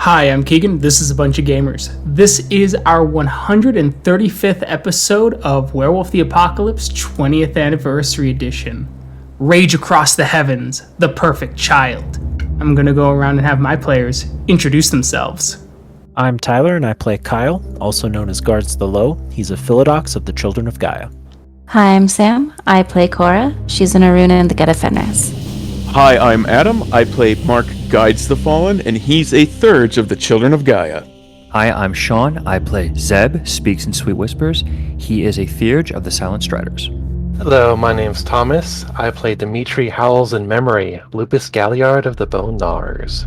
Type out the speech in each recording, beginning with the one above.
Hi, I'm Keegan. This is A Bunch of Gamers. This is our 135th episode of Werewolf the Apocalypse 20th Anniversary Edition. Rage Across the Heavens, the Perfect Child. I'm gonna go around and have my players introduce themselves. I'm Tyler, and I play Kyle, also known as Guards the Low. He's a Philodox of the Children of Gaia. Hi, I'm Sam. I play Cora. She's an Aruna in the Geta Fenris. Hi, I'm Adam. I play Mark Guides the Fallen, and he's a Thurge of the Children of Gaia. Hi, I'm Sean. I play Zeb Speaks-in-Sweet-Whispers. He is a Theurge of the Silent Striders. Hello, my name's Thomas. I play Dimitri Howls-In-Memory, Lupus Galliard of the Bone Gnawers.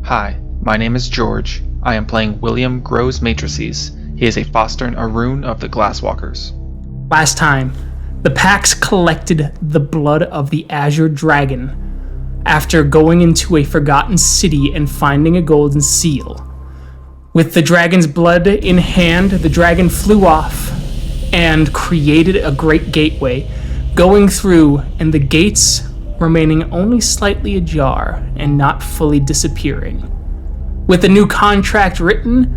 Hi, my name is George. I am playing William Grows-Matrices. He is a Fostern Arun of the Glasswalkers. Last time, the Pax collected the blood of the Azure Dragon after going into a forgotten city and finding a golden seal. With the dragon's blood in hand, the dragon flew off and created a great gateway, going through and the gates remaining only slightly ajar and not fully disappearing. With the new contract written,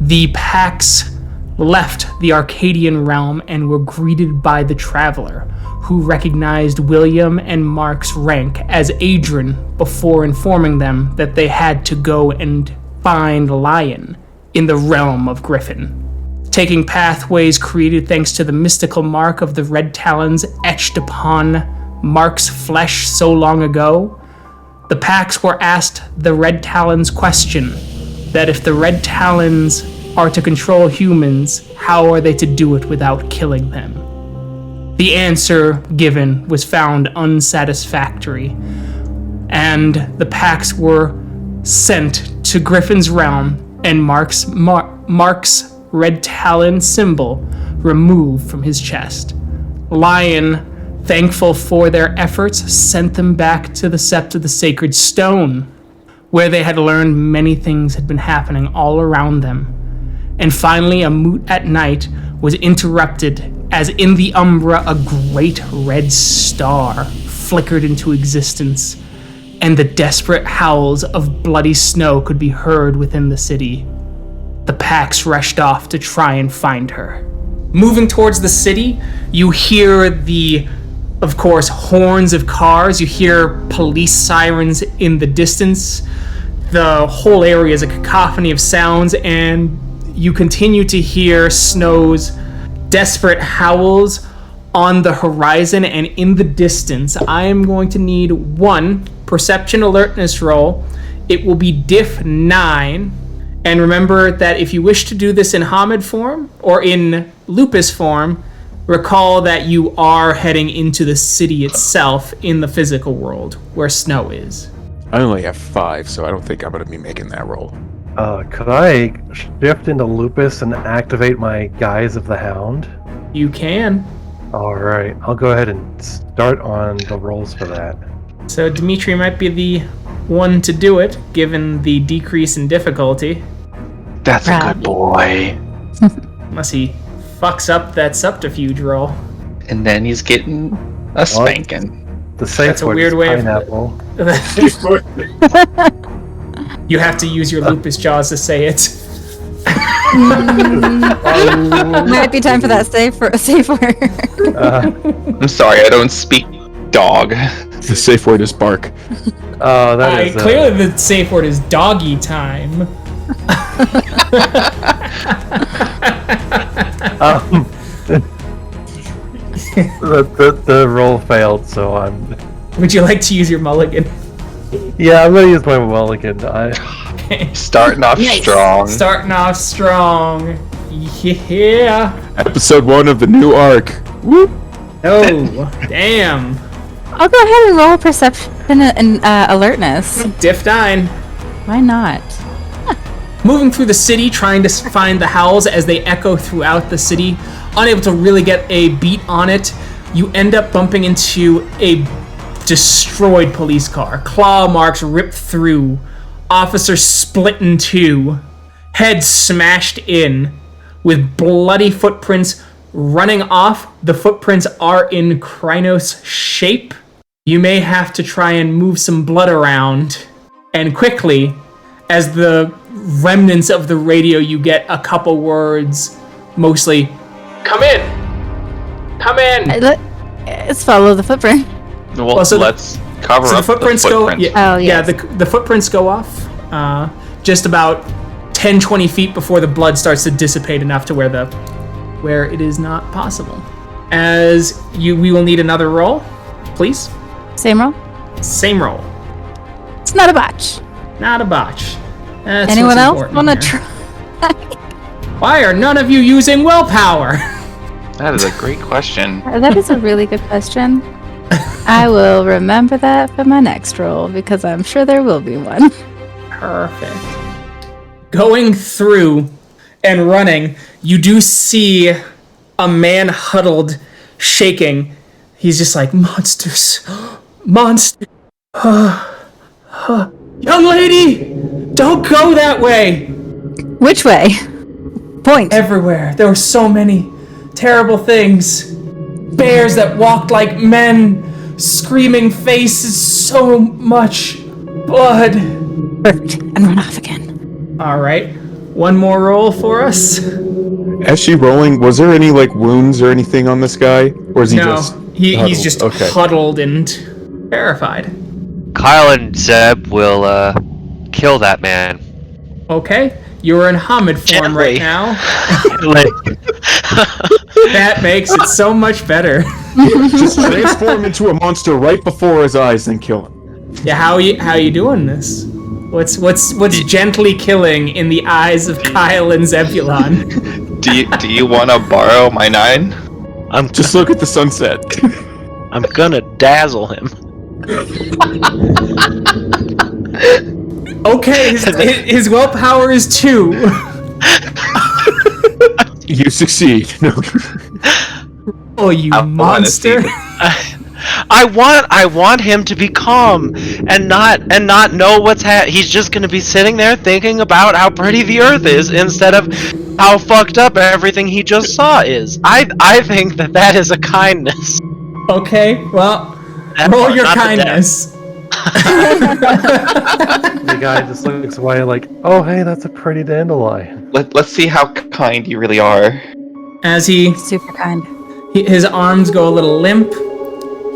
the Pax left the Arcadian realm and were greeted by the Traveler, who recognized William and Mark's rank as Adrian before informing them that they had to go and find Lion in the realm of Griffin. Taking pathways created thanks to the mystical mark of the Red Talons etched upon Mark's flesh so long ago, the Pax were asked the Red Talons question, that if the Red Talons are to control humans, how are they to do it without killing them? The answer given was found unsatisfactory, and the Pax were sent to Griffin's realm and Mark's Red Talon symbol removed from his chest. Lion, thankful for their efforts, sent them back to the Sept of the Sacred Stone, where they had learned many things had been happening all around them. And finally, a moot at night was interrupted as in the Umbra a great red star flickered into existence, and the desperate howls of bloody snow could be heard within the city. The Pax rushed off to try and find her. Moving towards the city, you hear of course, horns of cars. You hear police sirens in the distance. The whole area is a cacophony of sounds, and you continue to hear Snow's desperate howls on the horizon, and in the distance, I am going to need one perception alertness roll. It will be diff 9. And remember that if you wish to do this in Hamid form or in Lupus form, recall that you are heading into the city itself in the physical world where Snow is. I only have 5, so I don't think I'm going to be making that roll. Could I shift into Lupus and activate my Guise of the Hound? You can. Alright, I'll go ahead and start on the rolls for that. So Dimitri might be the one to do it, given the decrease in difficulty. That's a good boy. Unless he fucks up that subterfuge roll. And then he's getting a spanking. The safe That's a word weird is way pineapple. You have to use your Lupus jaws to say it. Might be time for that safe word. I'm sorry, I don't speak dog. The safe word is bark. Oh, that is... Clearly the safe word is doggy time. The roll failed, so I'm... Would you like to use your mulligan? Yeah, I'm gonna use my mulligan. Okay. Starting off strong. Starting off strong. Yeah. Episode 1 of the new arc. Whoop. Oh, damn. I'll go ahead and roll perception and alertness. Diff 9. Why not? Moving through the city, trying to find the howls as they echo throughout the city, unable to really get a beat on it, you end up bumping into a destroyed police car. Claw marks ripped through, officers split in two, heads smashed in, with bloody footprints running off. The footprints are in Krynos shape. You may have to try and move some blood around, and quickly, as the remnants of the radio, you get a couple words, mostly, "Come in! Come in!" Let's follow the footprint. Well, Well, so let's cover So up the footprints the footprints. go. Oh, yes. The footprints go off just about 10-20 feet before the blood starts to dissipate enough to where it is not possible. We will need another roll, please. Same roll? Same roll. It's not a botch. Not a botch. That's Anyone what's else important want to here. try? Why are none of you using willpower? That is a great question. That is a really good question. I will remember that for my next roll because I'm sure there will be one. Perfect. Going through and running, you do see a man huddled, shaking. He's just like, monsters. Monsters. Young lady, don't go that way. Which way? Point. Everywhere. There were so many terrible things. Bears that walked like men, screaming faces, so much blood. Perfect. And run off again. All right. One more roll for us. As she rolling, was there any like wounds or anything on this guy, or is he just? He's just Okay. huddled and terrified. Kyle and Zeb will kill that man. Okay, you're in Hamid form right now. That makes it so much better. Just transform into a monster right before his eyes, then kill him. Yeah, how you doing this? What's gently killing in the eyes of Kyle and Zebulon? Do you want to borrow my 9? Just look at the sunset. I'm gonna dazzle him. Okay, his willpower is 2. You succeed. No. Oh, you I wanna see monster! I want him to be calm and not know what's he's just gonna be sitting there thinking about how pretty the earth is instead of how fucked up everything he just saw is. I think that is a kindness. Okay, well, roll your kindness. The guy just looks away like, oh hey, that's a pretty dandelion. Let's see how kind you really are. As Super kind. his arms go a little limp,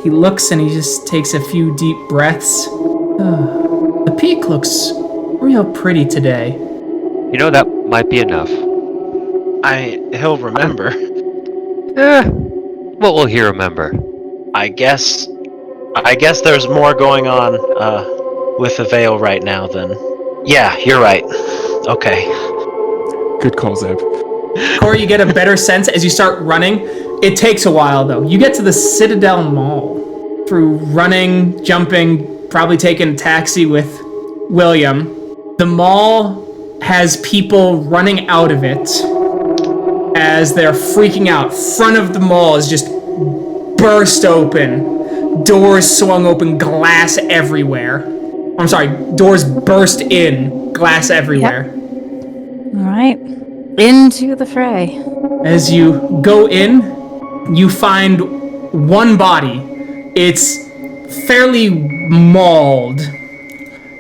he looks and he just takes a few deep breaths. The peak looks real pretty today. You know, that might be enough. He'll remember. What will he remember? I guess there's more going on with the veil right now than. Yeah, you're right. Okay. Good call, Zeb. Cora, you get a better sense as you start running. It takes a while, though. You get to the Citadel Mall through running, jumping, probably taking a taxi with William. The mall has people running out of it as they're freaking out. Front of the mall is just burst open. Doors swung open, glass everywhere. I'm sorry, doors burst in, glass everywhere. All right. Into the fray. As you go in, you find one body. It's fairly mauled.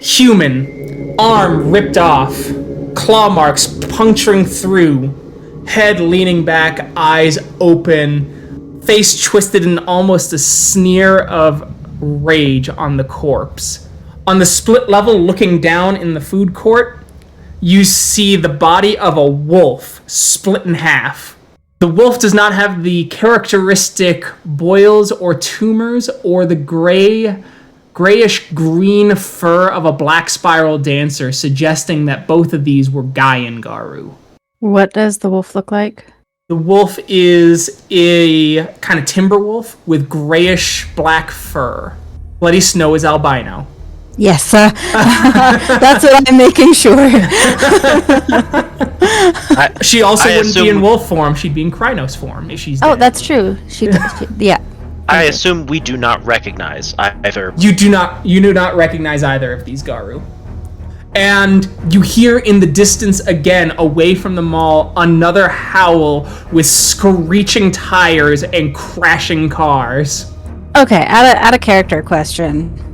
Human. Arm ripped off. Claw marks puncturing through. Head leaning back, eyes open. Face twisted in almost a sneer of rage on the corpse. On the split level looking down in the food court, you see the body of a wolf split in half. The wolf does not have the characteristic boils or tumors or the grayish-green fur of a black spiral dancer, suggesting that both of these were Gaian Garou. What does the wolf look like? The wolf is a kind of timber wolf with grayish-black fur. Bloody Snow is albino. Yes, that's what I'm making sure. She also wouldn't be in wolf form. She'd be in Krynos form if she's dead. Oh, that's true. Yeah. I assume we do not recognize either. You do not recognize either of these Garou. And you hear in the distance again, away from the mall, another howl with screeching tires and crashing cars. Okay, out of character question.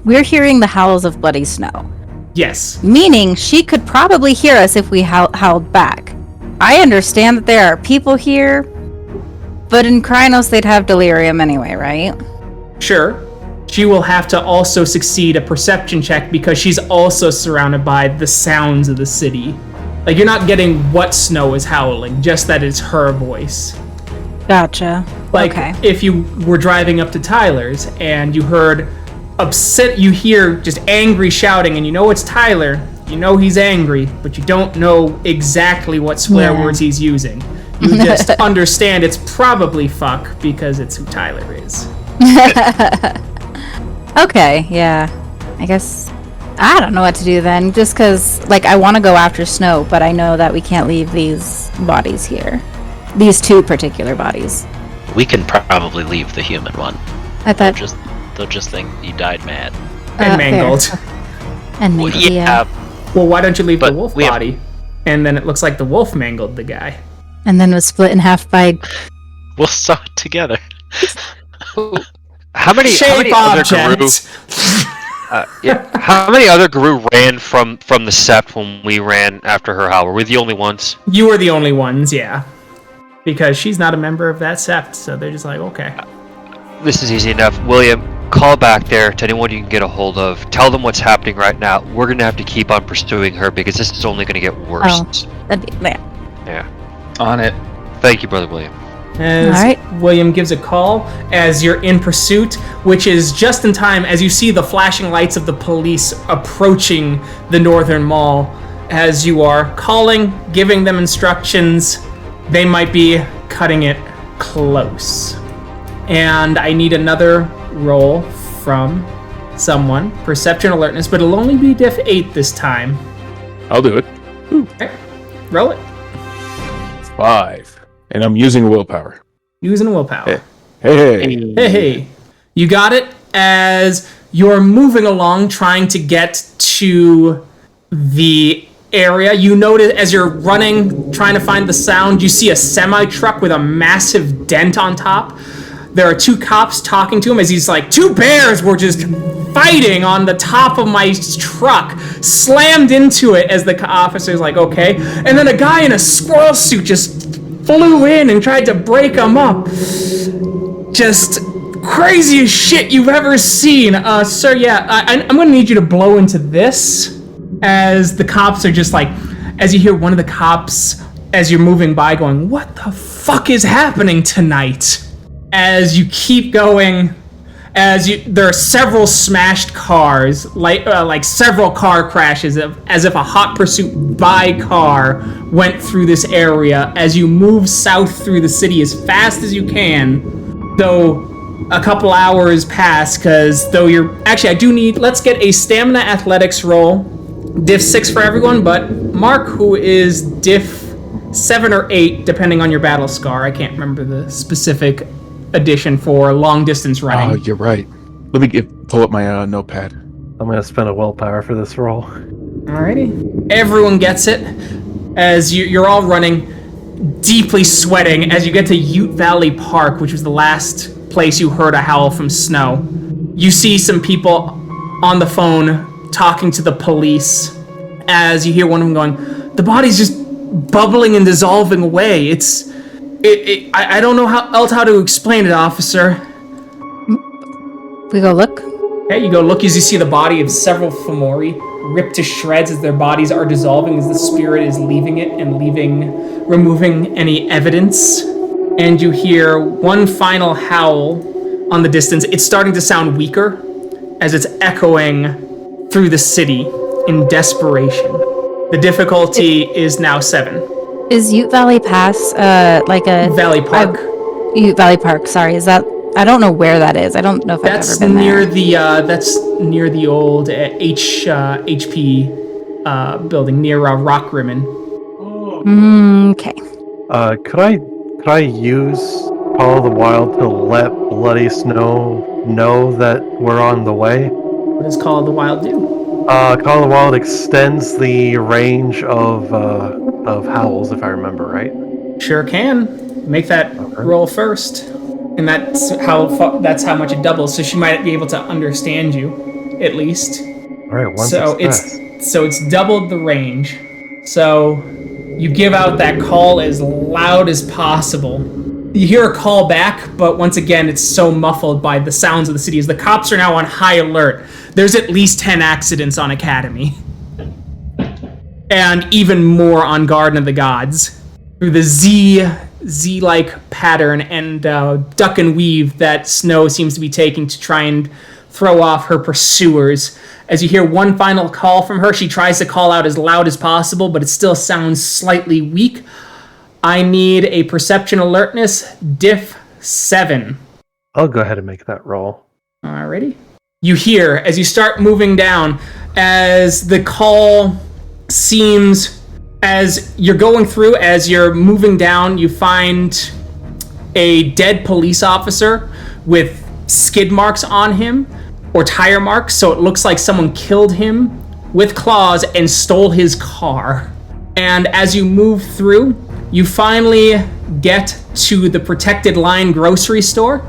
We're hearing the howls of Bloody Snow. Yes. Meaning she could probably hear us if we howled back. I understand that there are people here, but in Krynos they'd have delirium anyway, right? Sure. She will have to also succeed a perception check because she's also surrounded by the sounds of the city. Like, you're not getting what Snow is howling, just that it's her voice. Gotcha. Like, okay. If you were driving up to Tyler's and you heard you hear just angry shouting, and you know it's Tyler, you know he's angry, but you don't know exactly what swear words he's using. You just understand it's probably fuck because it's who Tyler is. Okay, yeah. I guess I don't know what to do then, just because, like, I want to go after Snow, but I know that we can't leave these bodies here. These two particular bodies. We can probably leave the human one. I thought... They'll just think you died mad. And mangled. And mangled, Well, yeah. Well, why don't you leave the But wolf we have- body? And then it looks like the wolf mangled the guy. And then was split in half by... We'll sew it together. How many Shape other Garou? object. How many other Garou ran from the Sept when we ran after her howl? Were we the only ones? You were the only ones, yeah. Because she's not a member of that sept, so they're just like, okay. This is easy enough. William, call back there to anyone you can get a hold of. Tell them what's happening right now. We're going to have to keep on pursuing her because this is only going to get worse. Yeah. On it. Thank you, Brother William. As Alright. William gives a call as you're in pursuit, which is just in time as you see the flashing lights of the police approaching the Northern Mall. As you are calling, giving them instructions, they might be cutting it close. And I need another roll from someone. Perception alertness, but it'll only be diff 8 this time. I'll do it. Okay. Roll it. 5. And I'm using willpower. Using willpower. Hey. Hey. You got it. As you're moving along, trying to get to the area, you notice as you're running, trying to find the sound, you see a semi-truck with a massive dent on top. There are 2 cops talking to him as he's like, 2 bears were just fighting on the top of my truck, slammed into it as the officer's like, okay. And then a guy in a squirrel suit just flew in and tried to break him up. Just craziest shit you've ever seen. Sir, yeah, I'm gonna need you to blow into this. As the cops are just like, as you hear one of the cops, as you're moving by, going, what the fuck is happening tonight? As you keep going, there are several smashed cars, like several car crashes, as if a hot pursuit by car went through this area. As you move south through the city as fast as you can, though a couple hours pass, because let's get a stamina athletics roll. Diff 6 for everyone, but Mark, who is diff 7 or 8, depending on your battle scar. I can't remember the specific addition for long distance running. Oh, you're right. Let me pull up my notepad. I'm going to spend a willpower for this roll. Alrighty. Everyone gets it. As you're all running, deeply sweating, as you get to Ute Valley Park, which was the last place you heard a howl from Snow. You see some people on the phone talking to the police, as you hear one of them going, the body's just bubbling and dissolving away. I don't know how to explain it, officer. We go look? Okay, you go look as you see the body of several Fomori ripped to shreds as their bodies are dissolving, as the spirit is leaving it and removing any evidence. And you hear one final howl on the distance. It's starting to sound weaker as it's echoing through the city in desperation. The difficulty is now 7. Is Ute Valley Pass like a... Valley Park. Ute Valley Park, sorry. Is that... I don't know where that is. I don't know if I've ever been there. That's near the old HP building, near Rockrimmon. Okay. Could I use Call of the Wild to let Bloody Snow know that we're on the way? What does Call of the Wild do? Call of the Wild extends the range of howls, if I remember right. Sure can. Make that roll first. And that's how much it doubles, so she might be able to understand you, at least. Alright, one So success. So it's doubled the range. So you give out that call as loud as possible. You hear a call back, but once again, it's so muffled by the sounds of the city as the cops are now on high alert. There's at least 10 accidents on Academy. And even more on Garden of the Gods. Through the Z-like pattern and duck and weave that Snow seems to be taking to try and throw off her pursuers. As you hear one final call from her, she tries to call out as loud as possible, but it still sounds slightly weak. I need a perception alertness, diff 7. I'll go ahead and make that roll. Alrighty. You hear, as you start moving down, as the call seems, as you're going through, as you're moving down, you find a dead police officer with skid marks on him, or tire marks, so it looks like someone killed him with claws and stole his car. And as you move through, you finally get to the protected line grocery store,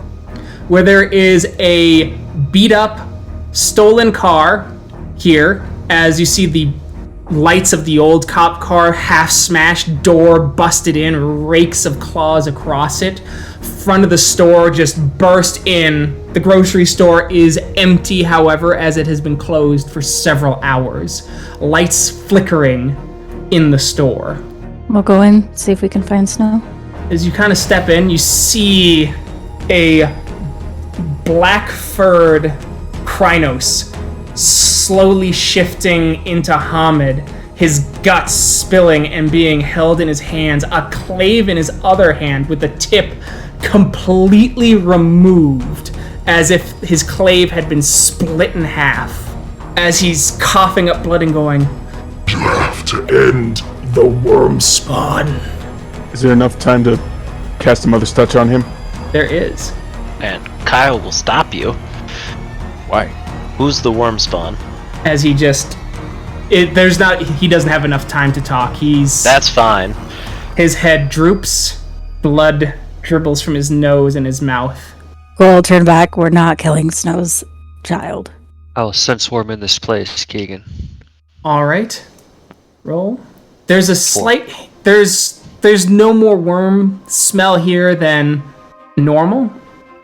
where there is a beat-up, stolen car here, as you see the lights of the old cop car half smashed, door busted in, rakes of claws across it. Front of the store just burst in. The grocery store is empty, however, as it has been closed for several hours. Lights flickering in the store. We'll go in, see if we can find Snow. As you kind of step in, you see a black-furred Krynos slowly shifting into Hamid, his guts spilling and being held in his hands, a clave in his other hand with the tip completely removed, as if his clave had been split in half, as he's coughing up blood and going, "You have to end the worm spawn." Is there enough time to cast a Mother's Touch on him? There is. And Kyle will stop you. Why? Who's the worm spawn? As he just... he doesn't have enough time to talk. That's fine. His head droops, blood dribbles from his nose and his mouth. We'll turn back. We're not killing Snow's child. I'll sense worm in this place, Keegan. Alright. Roll. There's a slight... There's no more worm smell here than normal.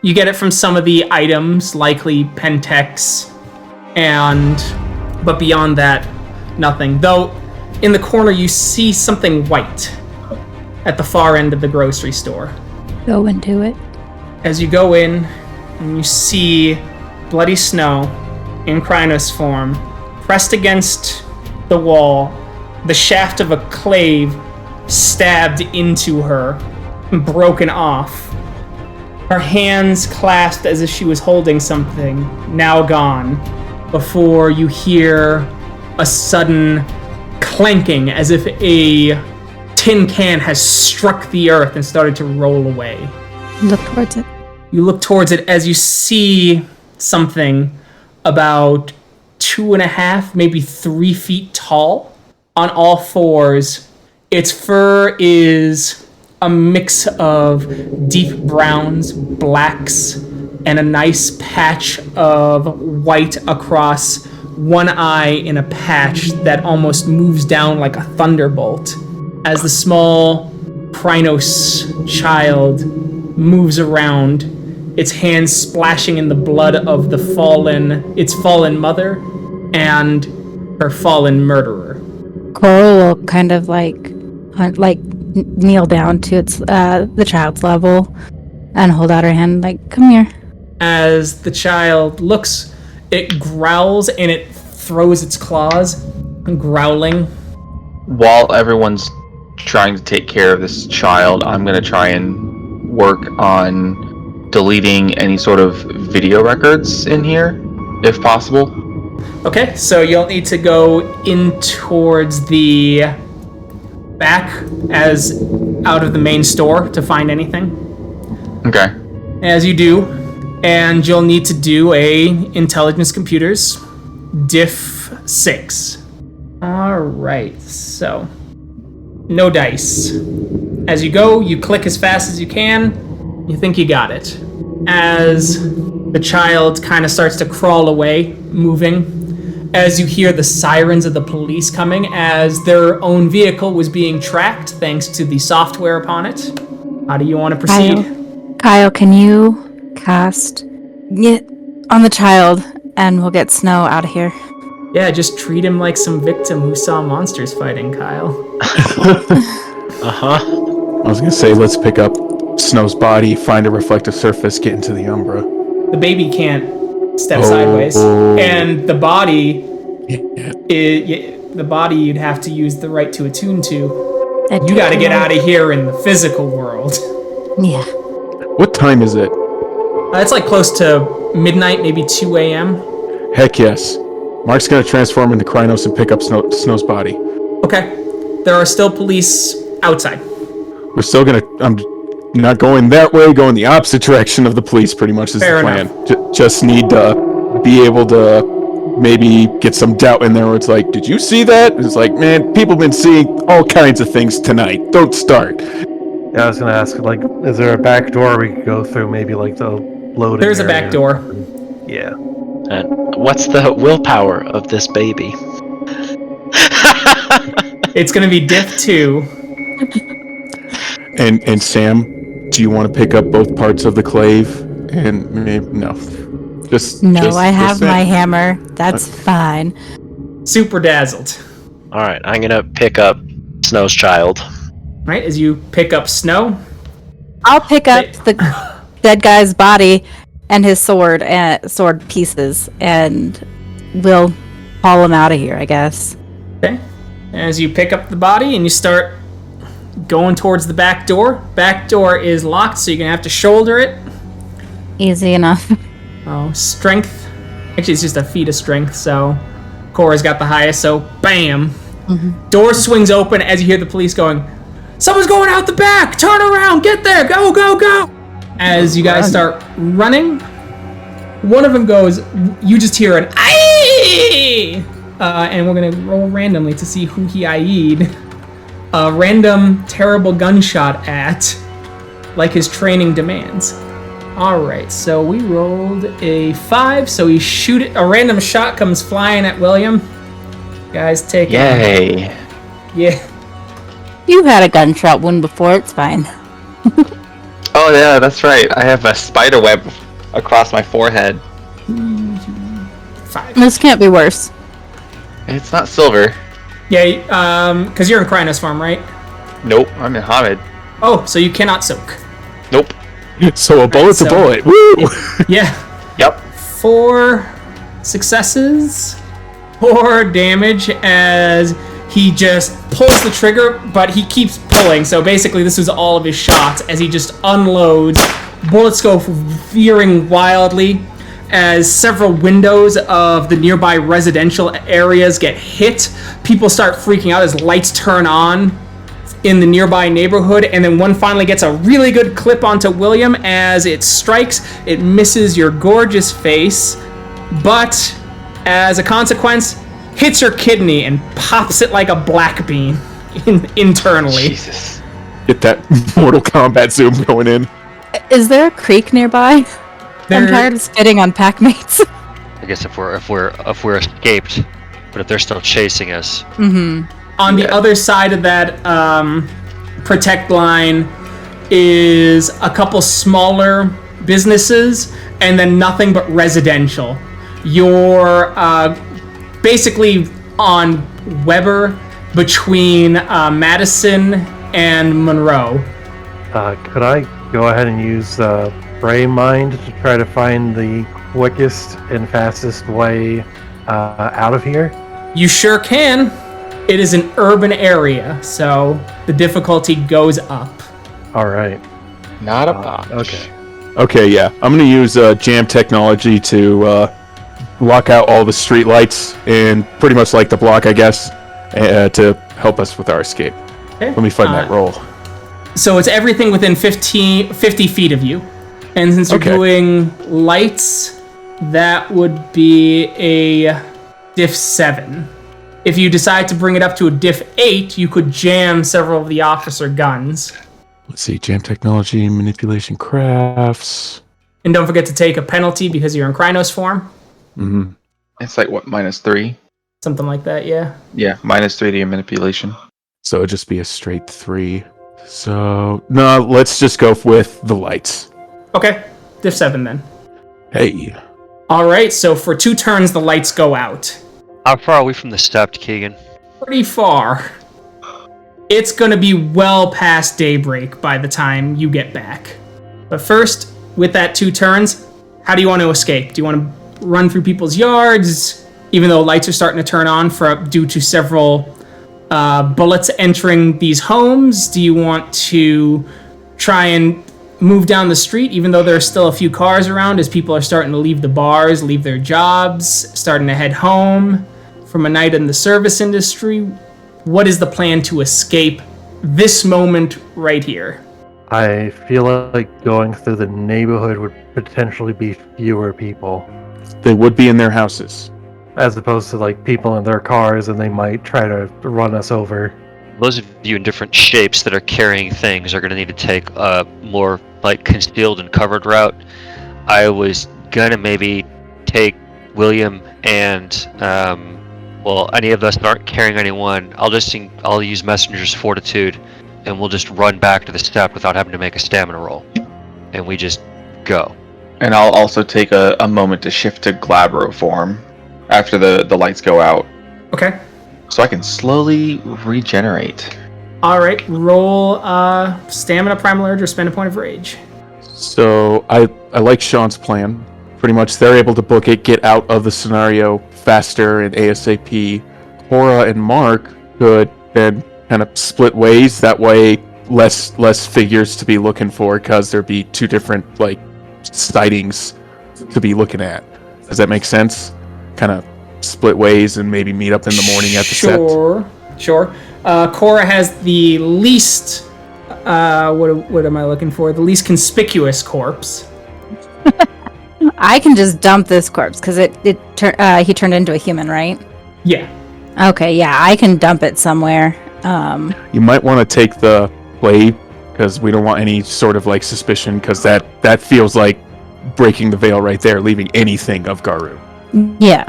You get it from some of the items, likely Pentex, but beyond that, nothing. Though, in the corner you see something white at the far end of the grocery store. Go into it. As you go in, and you see Bloody Snow in Krynos form, pressed against the wall, the shaft of a clave stabbed into her, broken off. Her hands clasped as if she was holding something, now gone, before you hear a sudden clanking as if a tin can has struck the earth and started to roll away. Look towards it. You look towards it as you see something about 2.5, maybe 3 feet tall, on all fours. Its fur is a mix of deep browns, blacks, and a nice patch of white across one eye in a patch that almost moves down like a thunderbolt. As the small Krynos child moves around, its hands splashing in the blood of its fallen mother and her fallen murderer. Cora will kind of kneel down to the child's level and hold out her hand like, "Come here." As the child looks, it growls and it throws its claws, growling. While everyone's trying to take care of this child, I'm going to try and work on deleting any sort of video records in here, if possible. Okay, so you'll need to go in towards the back as out of the main store to find anything. Okay. As you do, and you'll need to do a intelligence computers diff 6. Alright, so no dice. As you go, you click as fast as you can. You think you got it. As the child kind of starts to crawl away, moving, as you hear the sirens of the police coming as their own vehicle was being tracked thanks to the software upon it. How do you want to proceed? Kyle, can you cast on the child and we'll get Snow out of here? Yeah, just treat him like some victim who saw monsters fighting, Kyle. I was going to say, let's pick up Snow's body, find a reflective surface, get into the Umbra. The baby can't step sideways, and the body, the body you'd have to use the right to attune to. You got to get out of here in the physical world. Yeah. What time is it? It's like close to midnight, maybe 2 a.m. Heck yes. Mark's going to transform into Krynos and pick up Snow's body. Okay. There are still police outside. We're still going to... I'm not going that way, going the opposite direction of the police, pretty much is Fair the plan. enough. Just need to be able to maybe get some doubt in there where it's like, did you see that? It's like, man, people have been seeing all kinds of things tonight. Don't start. Yeah, I was going to ask, like, is there a back door we could go through? Maybe, like, the loading There's a area? back door. Yeah. And what's the willpower of this baby? It's going to be diff 2. And Sam, do you want to pick up both parts of the clave? And maybe no. I have my hammer. That's fine. Super dazzled. All right, I'm gonna pick up Snow's child. Right, as you pick up Snow, I'll pick up the dead guy's body and his sword pieces, and we'll haul him out of here, I guess. Okay. As you pick up the body and you start going towards the back door. Back door is locked, so you're gonna have to shoulder it. Easy enough. Oh, strength. Actually, it's just a feat of strength, so Cora's got the highest, so bam. Mm-hmm. Door swings open as you hear the police going, "Someone's going out the back! Turn around! Get there! Go, go, go!" As you guys start running, one of them goes, you just hear an "Aye!" And we're gonna roll randomly to see who he IE'd. A random terrible gunshot at, like his training demands. Alright, so we rolled a 5, so we shoot it. A random shot comes flying at William. Guys, take Yay. it. Yeah. You've had a gunshot wound before, it's fine. Oh yeah, that's right. I have a spider web across my forehead. 5. This can't be worse. It's not silver. Yeah, because you're in Krynos farm, right? Nope, I'm in Hamid. Oh, so you cannot soak. Nope. So a bullet's a bullet. Woo! Yeah. Yep. 4 successes. 4 damage as he just pulls the trigger, but he keeps pulling. So basically this was all of his shots as he just unloads. Bullets go veering wildly as several windows of the nearby residential areas get hit. People start freaking out as lights turn on in the nearby neighborhood, and then one finally gets a really good clip onto William as it strikes. It misses your gorgeous face, but as a consequence, hits your kidney and pops it like a black bean internally. Jesus. Get that Mortal Kombat zoom going in. Is there a creek nearby? I'm tired of spitting on packmates. I guess if we're escaped, but if they're still chasing us. Mm-hmm. On the other side of that protect line is a couple smaller businesses and then nothing but residential. You're basically on Weber between Madison and Monroe. Could I go ahead and use Brain Mind to try to find the quickest and fastest way out of here? You sure can. It is an urban area, so the difficulty goes up. All right. Not a botch. Okay. Okay, yeah. I'm going to use jam technology to block out all the street lights and pretty much like the block, I guess, to help us with our escape. Okay. Let me find that roll. So it's everything within 50 feet of you. And since you're doing lights, that would be a diff 7. If you decide to bring it up to a diff 8, you could jam several of the officer guns. Let's see, jam technology, manipulation crafts. And don't forget to take a penalty because you're in Krynos form. Mm-hmm. It's like, what, -3? Something like that, yeah. Yeah, -3 to your manipulation. So it'd just be a straight 3. So, no, let's just go with the lights. Okay, diff 7 then. Hey. Alright, so for 2 turns, the lights go out. How far are we from the Sept, Keegan? Pretty far. It's gonna be well past daybreak by the time you get back. But first, with that 2 turns, how do you want to escape? Do you want to run through people's yards, even though lights are starting to turn on due to several bullets entering these homes? Do you want to try and move down the street, even though there are still a few cars around, as people are starting to leave the bars, leave their jobs, starting to head home from a night in the service industry? What is the plan to escape this moment right here? I feel like going through the neighborhood would potentially be fewer people, They would be in their houses. as opposed to like people in their cars, and they might try to run us over. Those of you in different shapes that are carrying things are going to need to take a more like concealed and covered route. I was going to maybe take William and any of us that aren't carrying anyone. I'll use Messenger's Fortitude, and we'll just run back to the step without having to make a stamina roll, and we just go. And I'll also take a moment to shift to Glabro form after the lights go out, Okay. so I can slowly regenerate. Alright, roll stamina, primal urge, or spend a point of rage. So I like Sean's plan. Pretty much they're able to book it, get out of the scenario faster and ASAP. Cora and Mark could then kind of split ways. That way less figures to be looking for, because there'd be 2 different sightings to be looking at. Does that make sense? Kind of split ways and maybe meet up in the morning at the set. Sure. Cora has the least, what am I looking for? The least conspicuous corpse. I can just dump this corpse because he turned into a human, right? Yeah. Okay, yeah, I can dump it somewhere. You might want to take the play, because we don't want any sort of suspicion, because that feels like breaking the veil right there, leaving anything of Garou. Yeah.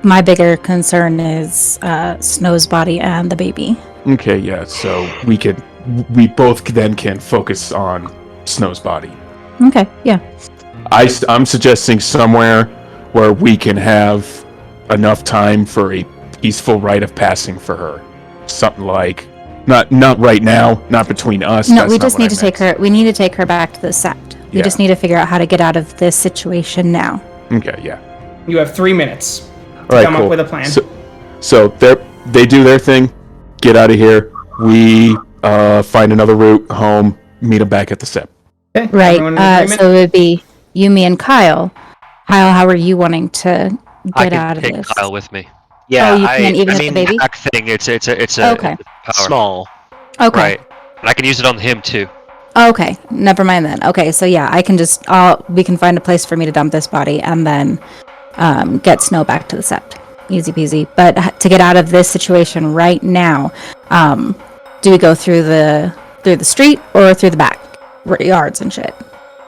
My bigger concern is Snow's body and the baby. Okay, yeah, so we both then can focus on Snow's body. Okay, yeah. I'm suggesting somewhere where we can have enough time for a peaceful rite of passing for her. Something like, not right now, not between us. No, we just need to take her. We need to take her back to the Sept. We just need to figure out how to get out of this situation now. Okay, yeah. You have 3 minutes to All right, come cool. up with a plan. So they do their thing, get out of here. We find another route home, meet them back at the Sept. Okay, Right. everyone in agreement? So it would be you, me, and Kyle. Kyle, how are you wanting to I get can out of take this? Kyle with me. Yeah, Oh, you can't even I hit mean, the baby? Hack thing. It's a Okay. power. small. Okay. Right. And I can use it on him too. Okay. Never mind then. Okay. So yeah, I can just. We can find a place for me to dump this body and then get Snow back to the Sept. Easy peasy. But to get out of this situation right now, do we go through the street or through the back yards and shit?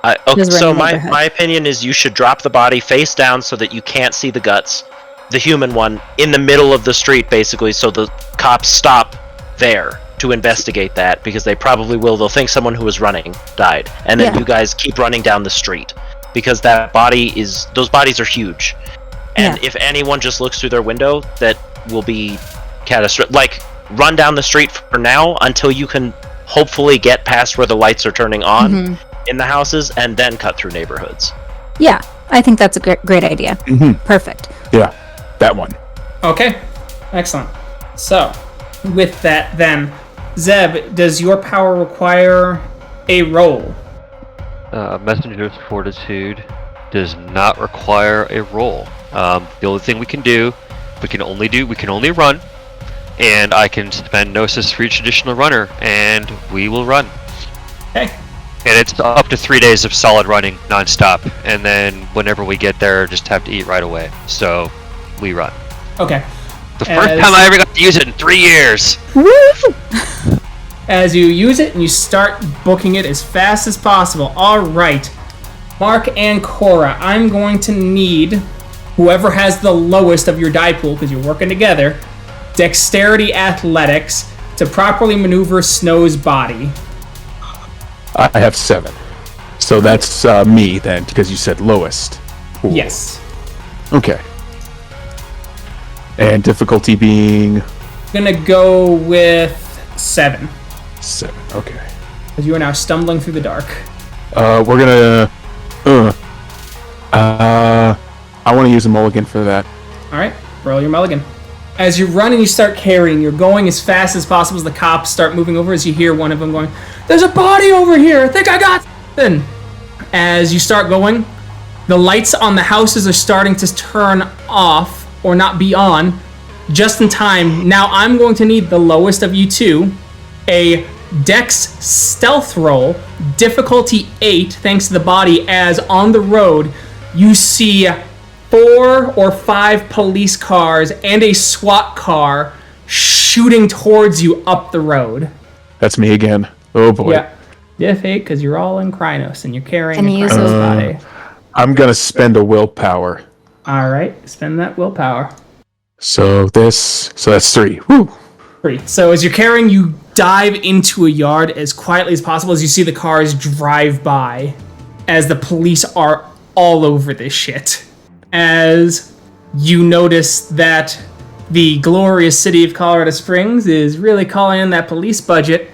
Okay, Because we're so in the my neighborhood. opinion is you should drop the body face down so that you can't see the guts, the human one, in the middle of the street, basically, so the cops stop there to investigate that, because they probably will. They'll think someone who was running died, and then Yeah. you guys keep running down the street, because those bodies are huge, and if anyone just looks through their window, that will be catastrophic. Run down the street for now until you can hopefully get past where the lights are turning on in the houses, and then cut through neighborhoods. Yeah, I think that's a great idea. Perfect. Yeah, that one. Okay, excellent. So, with that then, Zeb, does your power require a roll? Messenger's Fortitude does not require a roll. The only thing we can do, we can only run, and I can spend Gnosis for each additional runner, and we will run. Okay. And it's up to 3 days of solid running non-stop, and then whenever we get there, just have to eat right away. So, we run. Okay. The first time I ever got to use it in 3 years. As you use it and you start booking it as fast as possible. All right. Mark and Cora, I'm going to need whoever has the lowest of your die pool, because you're working together, dexterity athletics, to properly maneuver Snow's body. I have 7. So that's me then, because you said lowest. Cool. Yes. Okay. And difficulty being? Gonna go with 7. 7, okay. Because you are now stumbling through the dark. We're gonna... I want to use a mulligan for that. Alright, roll your mulligan. As you run and you start carrying, you're going as fast as possible as the cops start moving over, as you hear one of them going, "There's a body over here! I think I got something!" As you start going, the lights on the houses are starting to turn off, or not be on, just in time. Now I'm going to need the lowest of you two, a Dex stealth roll, difficulty 8, thanks to the body, as on the road you see 4 or 5 police cars and a SWAT car shooting towards you up the road. That's me again. Oh boy. Yeah. Diff 8, because you're all in Krynos and you're carrying Can a you use Krynos those- body. I'm gonna spend a willpower. Alright, spend that willpower. So that's 3. Woo! 3. So as you're carrying, you dive into a yard as quietly as possible as you see the cars drive by, as the police are all over this shit. As you notice that the glorious city of Colorado Springs is really calling in that police budget,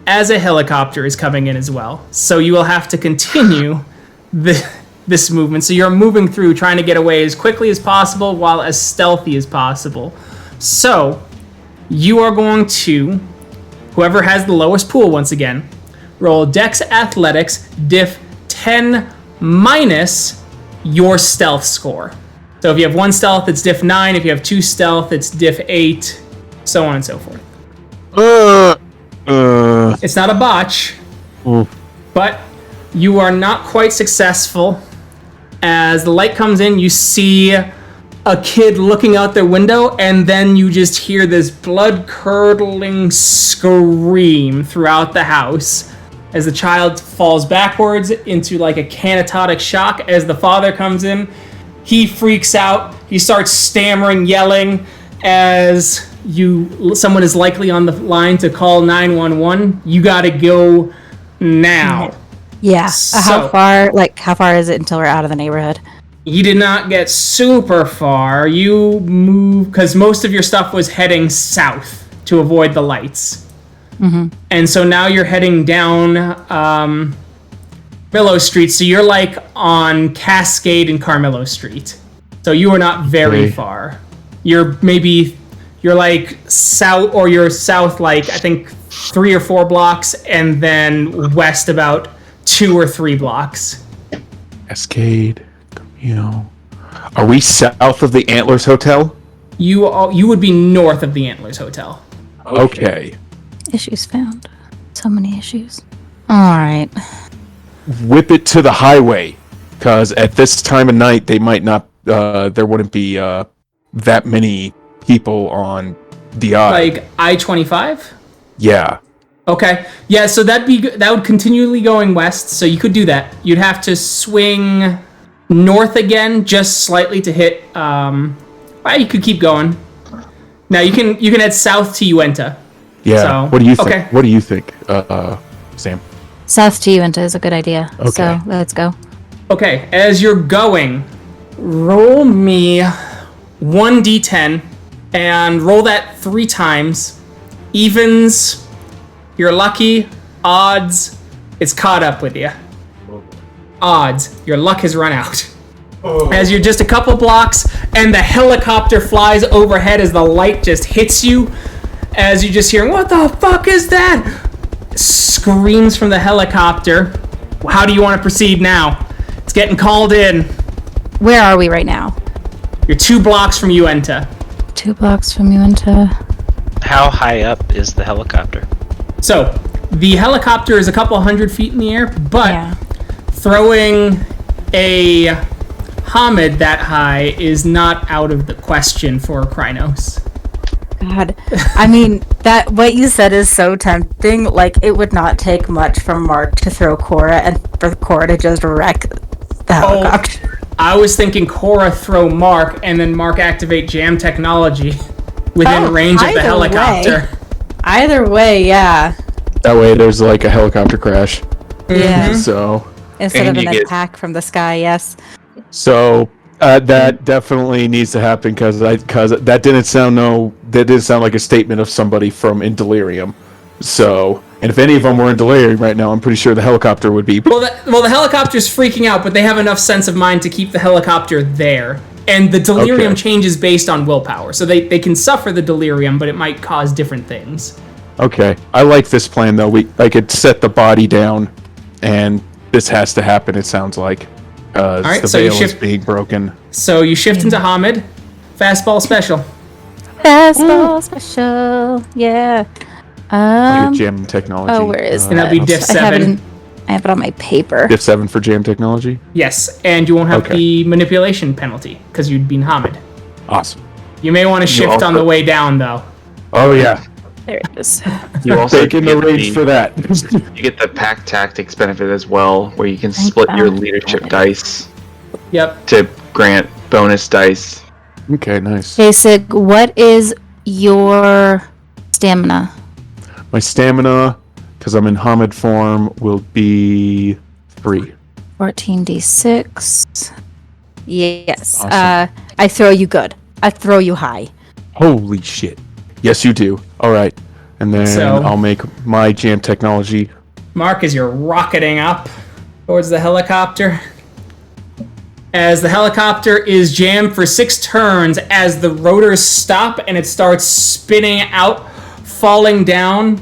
as a helicopter is coming in as well. So you will have to continue this movement. So you're moving through, trying to get away as quickly as possible while as stealthy as possible. So you are going to, whoever has the lowest pool once again, roll Dex Athletics, diff 10 minus your stealth score. So if you have 1 stealth, it's diff 9. If you have 2 stealth, it's diff 8, so on and so forth. It's not a botch, but you are not quite successful. As the light comes in, you see a kid looking out their window, and then you just hear this blood-curdling scream throughout the house as the child falls backwards into like a canatotic shock. As the father comes in, he freaks out. He starts stammering, yelling, as someone is likely on the line to call 911. You gotta go now. Yeah. So- How far is it until we're out of the neighborhood? You did not get super far. You moved, because most of your stuff was heading south to avoid the lights. Mm-hmm. And so now you're heading down Willow Street, so you're like on Cascade and Carmelo Street. So you are not very far. You're like south, or you're south like, I think 3 or 4 blocks, and then west about 2 or 3 blocks. Cascade, Camille. Are we south of the Antlers Hotel? You would be north of the Antlers Hotel. Okay. Issues found. So many issues. Alright. Whip it to the highway, because at this time of night, they might not, there wouldn't be that many people on the I. Like I-25? Yeah. Okay. Yeah, so that would continually going west, so you could do that. You'd have to swing north again, just slightly to hit, well, you could keep going. Now you can head south to Uinta. Yeah. So, what do you think? okay. What do you think, Sam? South to Uinta is a good idea. Okay. So let's go. Okay, as you're going, roll me 1d10 and roll that 3 times. Evens, you're lucky. Odds, it's caught up with you. Odds, your luck has run out. As you're just a couple blocks and the helicopter flies overhead as the light just hits you, as you just hear, "What the fuck is that?" Screams from the helicopter. How do you want to proceed now? It's getting called in. Where are we right now? You're 2 blocks from Uinta. 2 blocks from Uinta. How high up is the helicopter? So, the helicopter is a couple hundred feet in the air, but Yeah. throwing a Hamid that high is not out of the question for Krynos. God. I mean, that what you said is so tempting. Like, it would not take much from Mark to throw Cora and for Cora to just wreck the helicopter. I was thinking Cora throw Mark, and then Mark activate jam technology within range of the helicopter. Either way, yeah. That way, there's like a helicopter crash. Yeah. So instead of an attack from the sky, yes. So that definitely needs to happen because that didn't sound like a statement of somebody in delirium. So, and if any of them were in delirium right now, I'm pretty sure the helicopter would be. Well, the helicopter's freaking out, but they have enough sense of mind to keep the helicopter there. And the delirium changes based on willpower, so they can suffer the delirium, but it might cause different things. Okay, I like this plan though. I could set the body down, and this has to happen. It sounds like right, the so veil is being broken. So you shift into Hamid. Fastball special. Fastball special, yeah. Your jam technology. Oh, where is that? And that'll be diff 7. I have it on my paper. Diff 7 for jam technology? Yes, and you won't have the manipulation penalty, because you'd be Hamid. Awesome. You may want to shift on the way down, though. Oh, yeah. There it is. You also taking the rage for that. You get the pack tactics benefit as well, where you can split your leadership dice. Yep. To grant bonus dice. Okay, nice. Basic, what is your stamina? My stamina, because I'm in Hamid form, will be 3. 14d6. Yes. Awesome. I throw you good. I throw you high. Holy shit. Yes, you do. All right. And then I'll make my jam technology. Mark, as you're rocketing up towards the helicopter. As the helicopter is jammed for 6 turns, as the rotors stop and it starts spinning out, falling down,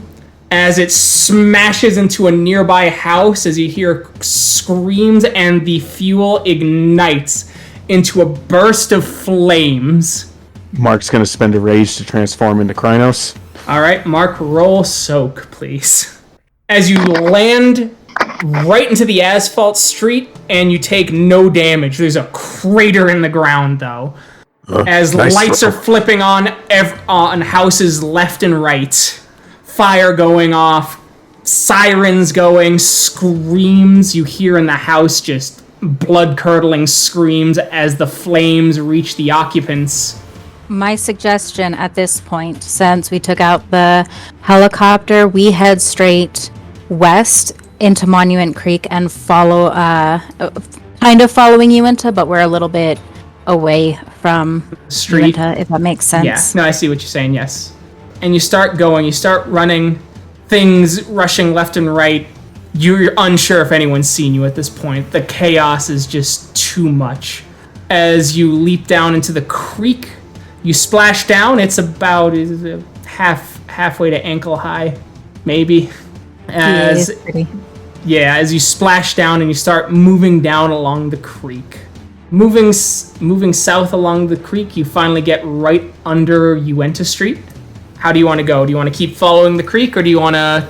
as it smashes into a nearby house, as you hear screams and the fuel ignites into a burst of flames. Mark's going to spend a rage to transform into Krynos. All right, Mark, roll soak, please. As you land right into the asphalt street, and you take no damage. There's a crater in the ground, though. As nice lights are flipping on houses left and right. Fire going off. Sirens going. Screams you hear in the house, just blood-curdling screams as the flames reach the occupants. My suggestion at this point, since we took out the helicopter, we head straight west into Monument Creek and follow, kind of following Uinta, but we're a little bit away from Street, Uinta, if that makes sense. Yeah, no, I see what you're saying, yes. And you start going, you start running, things rushing left and right. You're unsure if anyone's seen you at this point. The chaos is just too much. As you leap down into the creek, you splash down. It's about halfway to ankle high, maybe. As you splash down and you start moving down along the creek. Moving south along the creek, you finally get right under Uinta Street. How do you want to go? Do you want to keep following the creek, or do you want to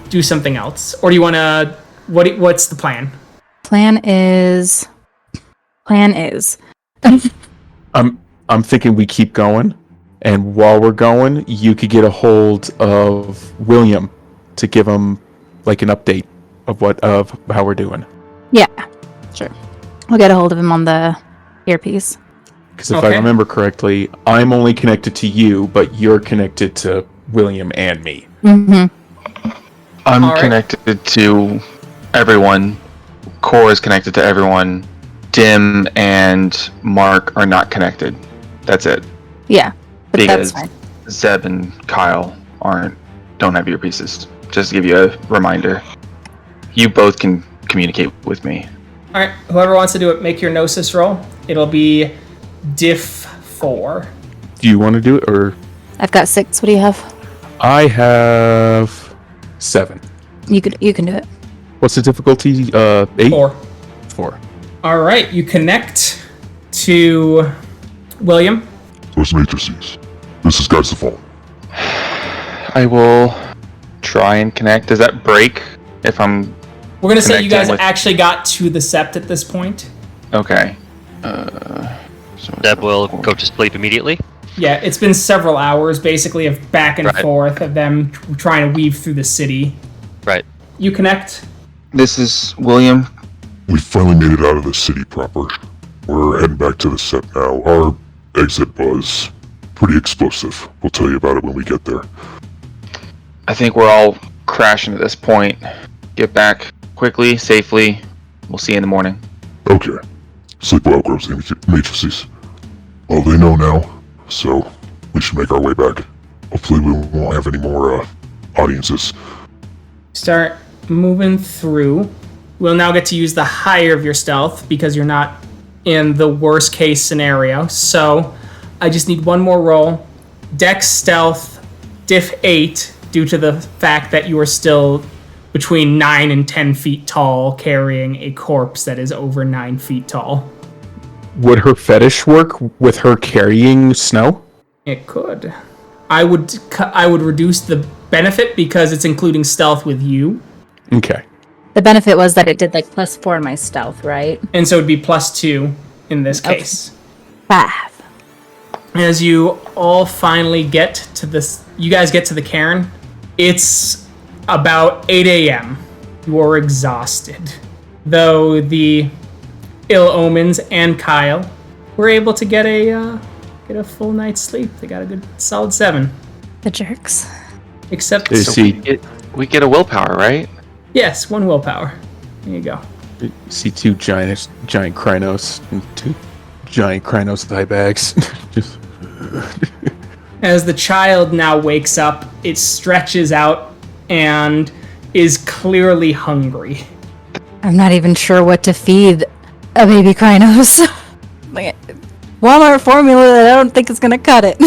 do something else? Or do you want to... What's the plan? Plan is... I'm thinking we keep going, and while we're going, you could get a hold of William to give him like an update of how we're doing. Yeah, sure. I'll get a hold of him on the earpiece. Because if I remember correctly, I'm only connected to you, but you're connected to William and me. Mm-hmm. I'm connected to everyone. Cora is connected to everyone. Dim and Mark are not connected. That's it. Yeah, but because that's fine. Zeb and Kyle don't have earpieces. Just to give you a reminder. You both can communicate with me. Alright, whoever wants to do it, make your Gnosis roll. It'll be diff 4. Do you want to do it, or...? I've got 6. What do you have? I have 7. You can do it. What's the difficulty? 8? 4. Alright, you connect to William. Grows-Matrices. This is Guys to Fall. I will try and connect. Does that break if I'm... We're going to say you guys actually got to the Sept at this point. Okay. Zeb will go to sleep immediately. Yeah, it's been several hours, basically, of back and forth of them trying to weave through the city. Right. You connect. This is William. We finally made it out of the city proper. We're heading back to the Sept now. Our exit was pretty explosive. We'll tell you about it when we get there. I think we're all crashing at this point. Get back quickly, safely. We'll see you in the morning. Okay. Sleep well, Grows-Matrices. Well, they know now, so we should make our way back. Hopefully we won't have any more audiences. Start moving through. We'll now get to use the higher of your stealth because you're not in the worst case scenario. So I just need one more roll. Dex stealth, diff 8, due to the fact that you are still between 9 and 10 feet tall, carrying a corpse that is over 9 feet tall. Would her fetish work with her carrying snow? It could. I would reduce the benefit because it's including stealth with you. Okay. The benefit was that it did like +4 in my stealth, right? And so it'd be +2 in this case. 5. As you all finally get to this, you guys get to the cairn. It's about 8 a.m. You're exhausted. Though the ill omens and Kyle were able to get a full night's sleep. They got a good solid 7. The jerks. Except we get a willpower, right? yes, 1 willpower. There you go. You see 2 giant Krynos and 2 giant Krynos eye bags. Just As the child now wakes up, it stretches out and is clearly hungry. I'm not even sure what to feed a baby Krynos. Like, Walmart formula that I don't think is gonna cut it.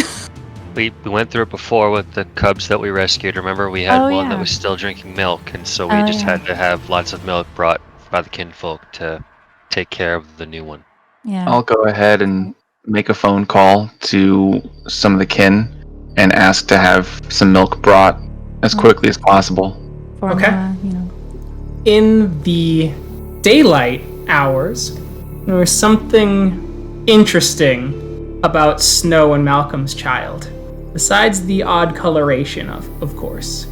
We went through it before with the cubs that we rescued. Remember, we had one that yeah. was still drinking milk, and so we just had to have lots of milk brought by the kinfolk to take care of the new one. Yeah. I'll go ahead and make a phone call to some of the kin and ask to have some milk brought as quickly as possible. Formula, Okay. In the daylight hours, there was something interesting about Snow and Malcolm's child. Besides the odd coloration, of course.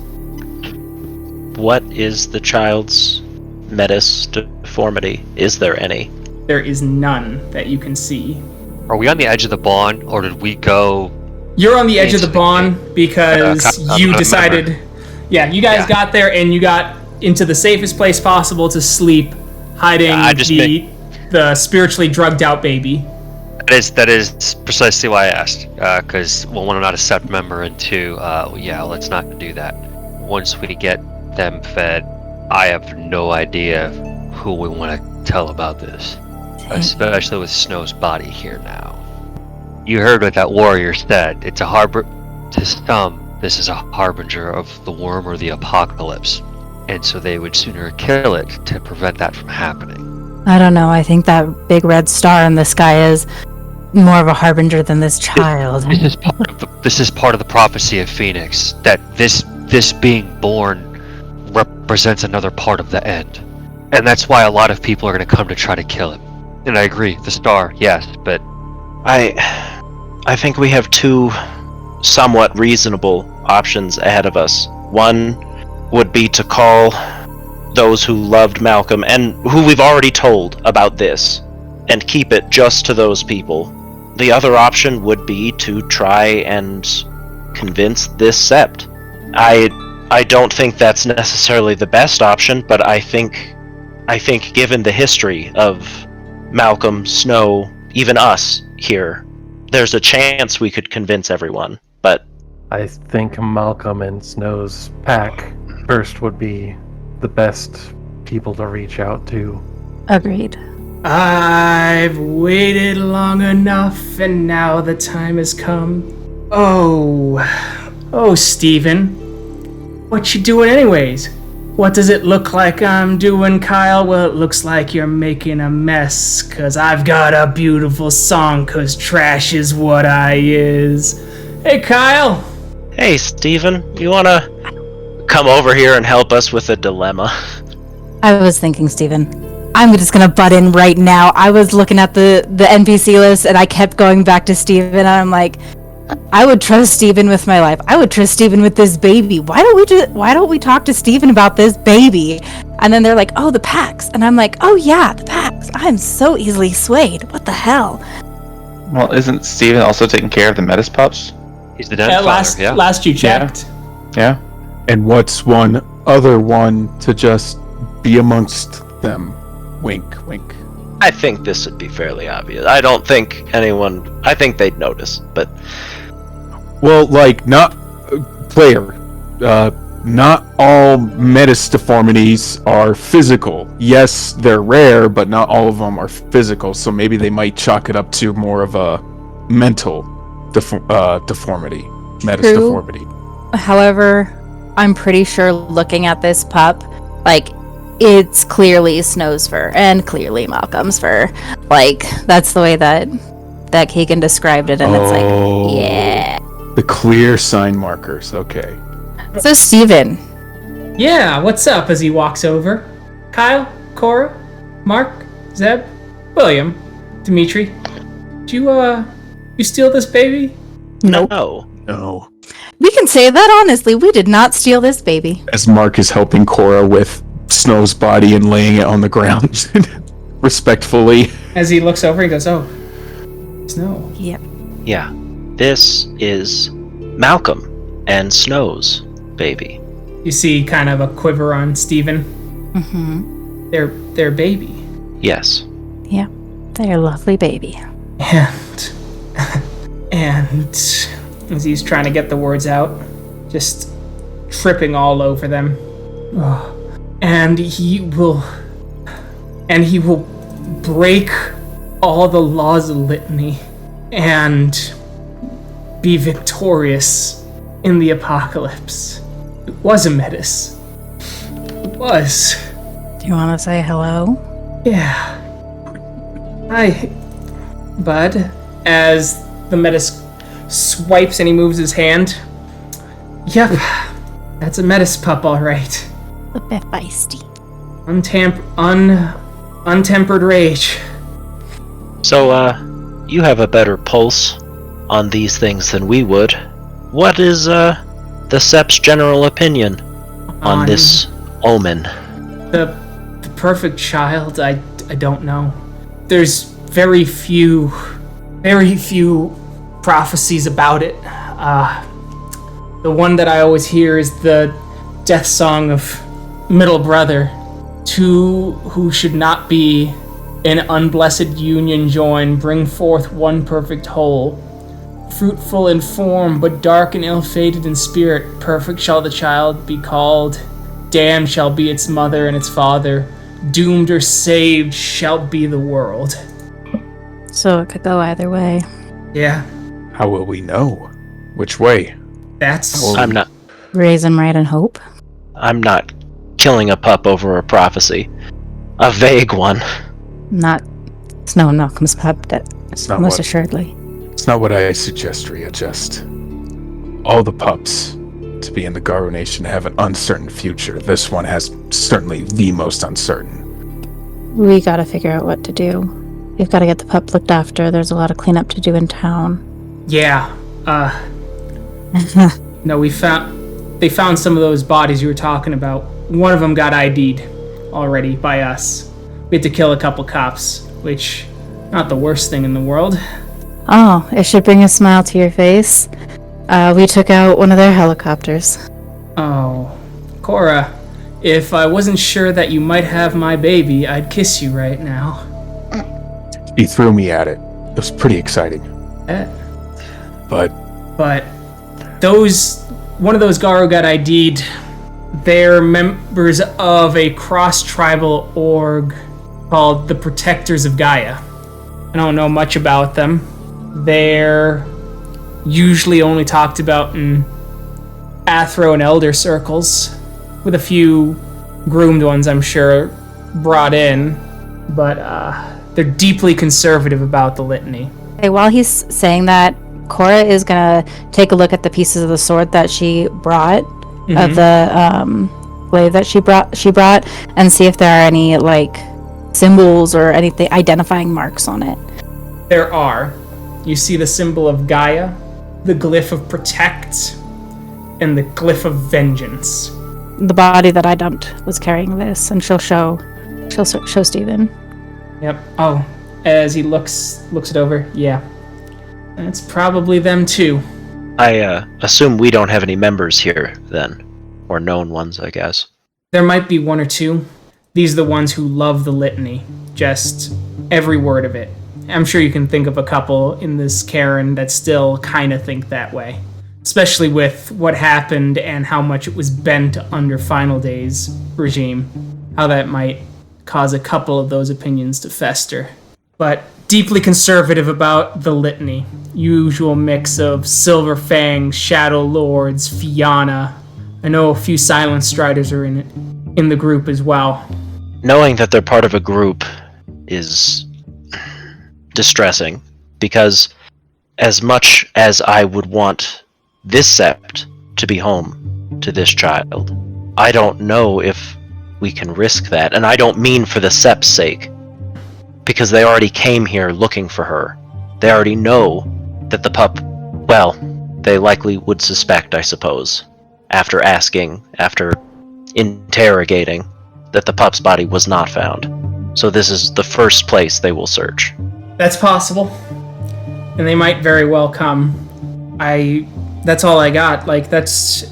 What is the child's metis deformity? Is there any? There is none that you can see. Are we on the edge of the bond, or did we go? You're on the edge of the bond because you decided... Yeah, you guys got there and you got into the safest place possible to sleep, hiding the spiritually drugged out baby. That is precisely why I asked. Because one, I'm not a Sept member, and 2, let's not do that. Once we get them fed, I have no idea who we want to tell about this, especially with Snow's body here now. You heard what that warrior said. It's a harbor. To some, this is a harbinger of the worm or the apocalypse, and so they would sooner kill it to prevent that from happening. I don't know. I think that big red star in the sky is more of a harbinger than this child. This is part of the prophecy of Phoenix, that this being born represents another part of the end. And that's why a lot of people are going to come to try to kill him. And I agree, the star, yes, but... I think we have 2 somewhat reasonable options ahead of us. One would be to call those who loved Malcolm and who we've already told about this and keep it just to those people. The other option would be to try and convince this Sept. I don't think that's necessarily the best option, but I think given the history of Malcolm, Snow, even us here, there's a chance we could convince everyone, but... I think Malcolm and Snow's pack first would be the best people to reach out to. Agreed. I've waited long enough, and now the time has come. Oh, Steven. What you doing anyways? What does it look like I'm doing, Kyle? Well, it looks like you're making a mess, 'cause I've got a beautiful song, 'cause trash is what I is. Hey, Kyle. Hey, Steven, you wanna come over here and help us with a dilemma? I was thinking, Steven. I'm just gonna butt in right now. I was looking at the NPC list and I kept going back to Steven and I'm like, I would trust Steven with my life. I would trust Steven with this baby. Why don't we talk to Steven about this baby? And then they're like, oh, the packs. And I'm like, oh yeah, the packs. I'm so easily swayed. What the hell? Well, isn't Steven also taking care of the Metis pups? He's the den father, last you checked. Yeah. And what's one other one to just be amongst them? Wink, wink. I think this would be fairly obvious. I don't think anyone. I think they'd notice, but. Well, like, not all Metis deformities are physical. Yes, they're rare, but not all of them are physical, so maybe they might chalk it up to more of a mental deformity. Metis True. deformity. However, I'm pretty sure looking at this pup, like, it's clearly Snow's fur and clearly Malcolm's fur. Like, that's the way that Keegan described it, and it's like, yeah. The clear sign markers, okay. So, Steven. Yeah, what's up? As he walks over. Kyle, Cora, Mark, Zeb, William, Dimitri. Did you steal this baby? Nope. No. We can say that honestly. We did not steal this baby. As Mark is helping Cora with Snow's body and laying it on the ground respectfully. As he looks over, he goes, oh, Snow. Yep. Yeah. This is Malcolm and Snow's baby. You see kind of a quiver on Steven. Mm-hmm. Their baby. Yes. Yeah. They're a lovely baby. And as he's trying to get the words out, just tripping all over them. Oh. And he will break all the laws of litany and be victorious in the apocalypse. It was a Metis. It was. Do you want to say hello? Yeah. Hi, bud. As the Metis swipes and he moves his hand. Yep, that's a Metis pup, all right. A bit feisty. Untempered rage. So, you have a better pulse on these things than we would. What is, the Septs' general opinion on this omen? The perfect child, I don't know. There's very few prophecies about it. The one that I always hear is the death song of middle brother. Two who should not be in unblessed union join, bring forth one perfect whole. Fruitful in form, but dark and ill-fated in spirit, perfect shall the child be called. Damned shall be its mother and its father. Doomed or saved shall be the world. So it could go either way. Yeah. How will we know? Which way? I'm not Raise 'em right and hope. I'm not killing a pup over a prophecy. A vague one. Not Snow and Malcolm's pup, It's not most what, assuredly. It's not what I suggest, Rhea. Just all the pups to be in the Garou Nation have an uncertain future. This one has certainly the most uncertain. We gotta figure out what to do. We've gotta get the pup looked after. There's a lot of cleanup to do in town. Yeah. No, they found some of those bodies you were talking about. One of them got ID'd already by us. We had to kill a couple cops, which, not the worst thing in the world. Oh, it should bring a smile to your face. We took out one of their helicopters. Oh, Cora, if I wasn't sure that you might have my baby, I'd kiss you right now. He threw me at it. It was pretty exciting. But one of those Garou got ID'd. They're members of a cross-tribal org called the Protectors of Gaia. I don't know much about them. They're usually only talked about in Athro and Elder circles, with a few groomed ones, I'm sure, brought in, but they're deeply conservative about the litany. Hey, while he's saying that, Cora is gonna take a look at the pieces of the sword that she brought, of the blade that she brought, and see if there are any symbols or anything identifying marks on it. There are. You see the symbol of Gaia, the glyph of protect and the glyph of vengeance. The body that I dumped was carrying this, and she'll show Steven. Yep. Oh, as he looks it over. Yeah. That's probably them too. I assume we don't have any members here then, or known ones, I guess. There might be one or two. These are the ones who love the litany, just every word of it. I'm sure you can think of a couple in this Karen that still kind of think that way, especially with what happened and how much it was bent under Final Day's regime, how that might cause a couple of those opinions to fester. But deeply conservative about the litany. Usual mix of Silver Fang, Shadow Lords, Fianna. I know a few Silent Striders are in the group as well. Knowing that they're part of a group is distressing, because as much as I would want this sept to be home to this child, I don't know if we can risk that. And I don't mean for the sept's sake, because they already came here looking for her. They already know that the pup, well, they likely would suspect, I suppose, after interrogating, that the pup's body was not found. So this is the first place they will search. That's possible. And they might very well come. That's all I got. Like, that's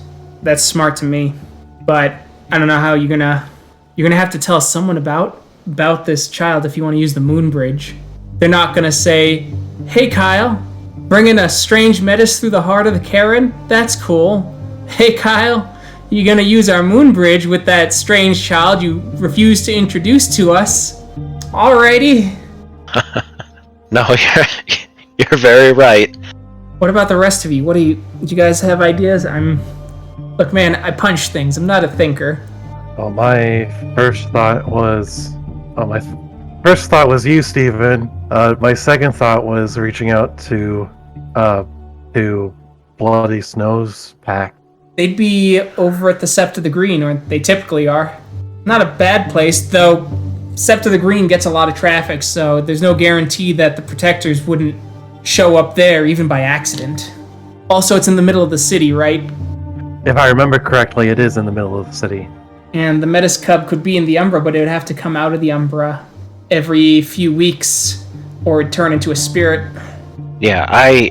smart to me. But I don't know how you're gonna have to tell someone about this child if you want to use the moon bridge. They're not gonna say, "Hey Kyle, bringing a strange metis through the heart of the Karen? That's cool. Hey Kyle, you gonna use our moon bridge with that strange child you refused to introduce to us? Alrighty." No, you're very right. What about the rest of you? Do you guys have ideas? Look, man, I punch things. I'm not a thinker. Well, my first thought was you, Steven. My second thought was reaching out to Bloody Snow's pack. They'd be over at the Sept of the Green, or they typically are. Not a bad place, though. Sept of the Green gets a lot of traffic, so there's no guarantee that the protectors wouldn't show up there, even by accident. Also, it's in the middle of the city, right? If I remember correctly, it is in the middle of the city. And the Metis Cub could be in the Umbra, but it would have to come out of the Umbra every few weeks, or it'd turn into a spirit. Yeah,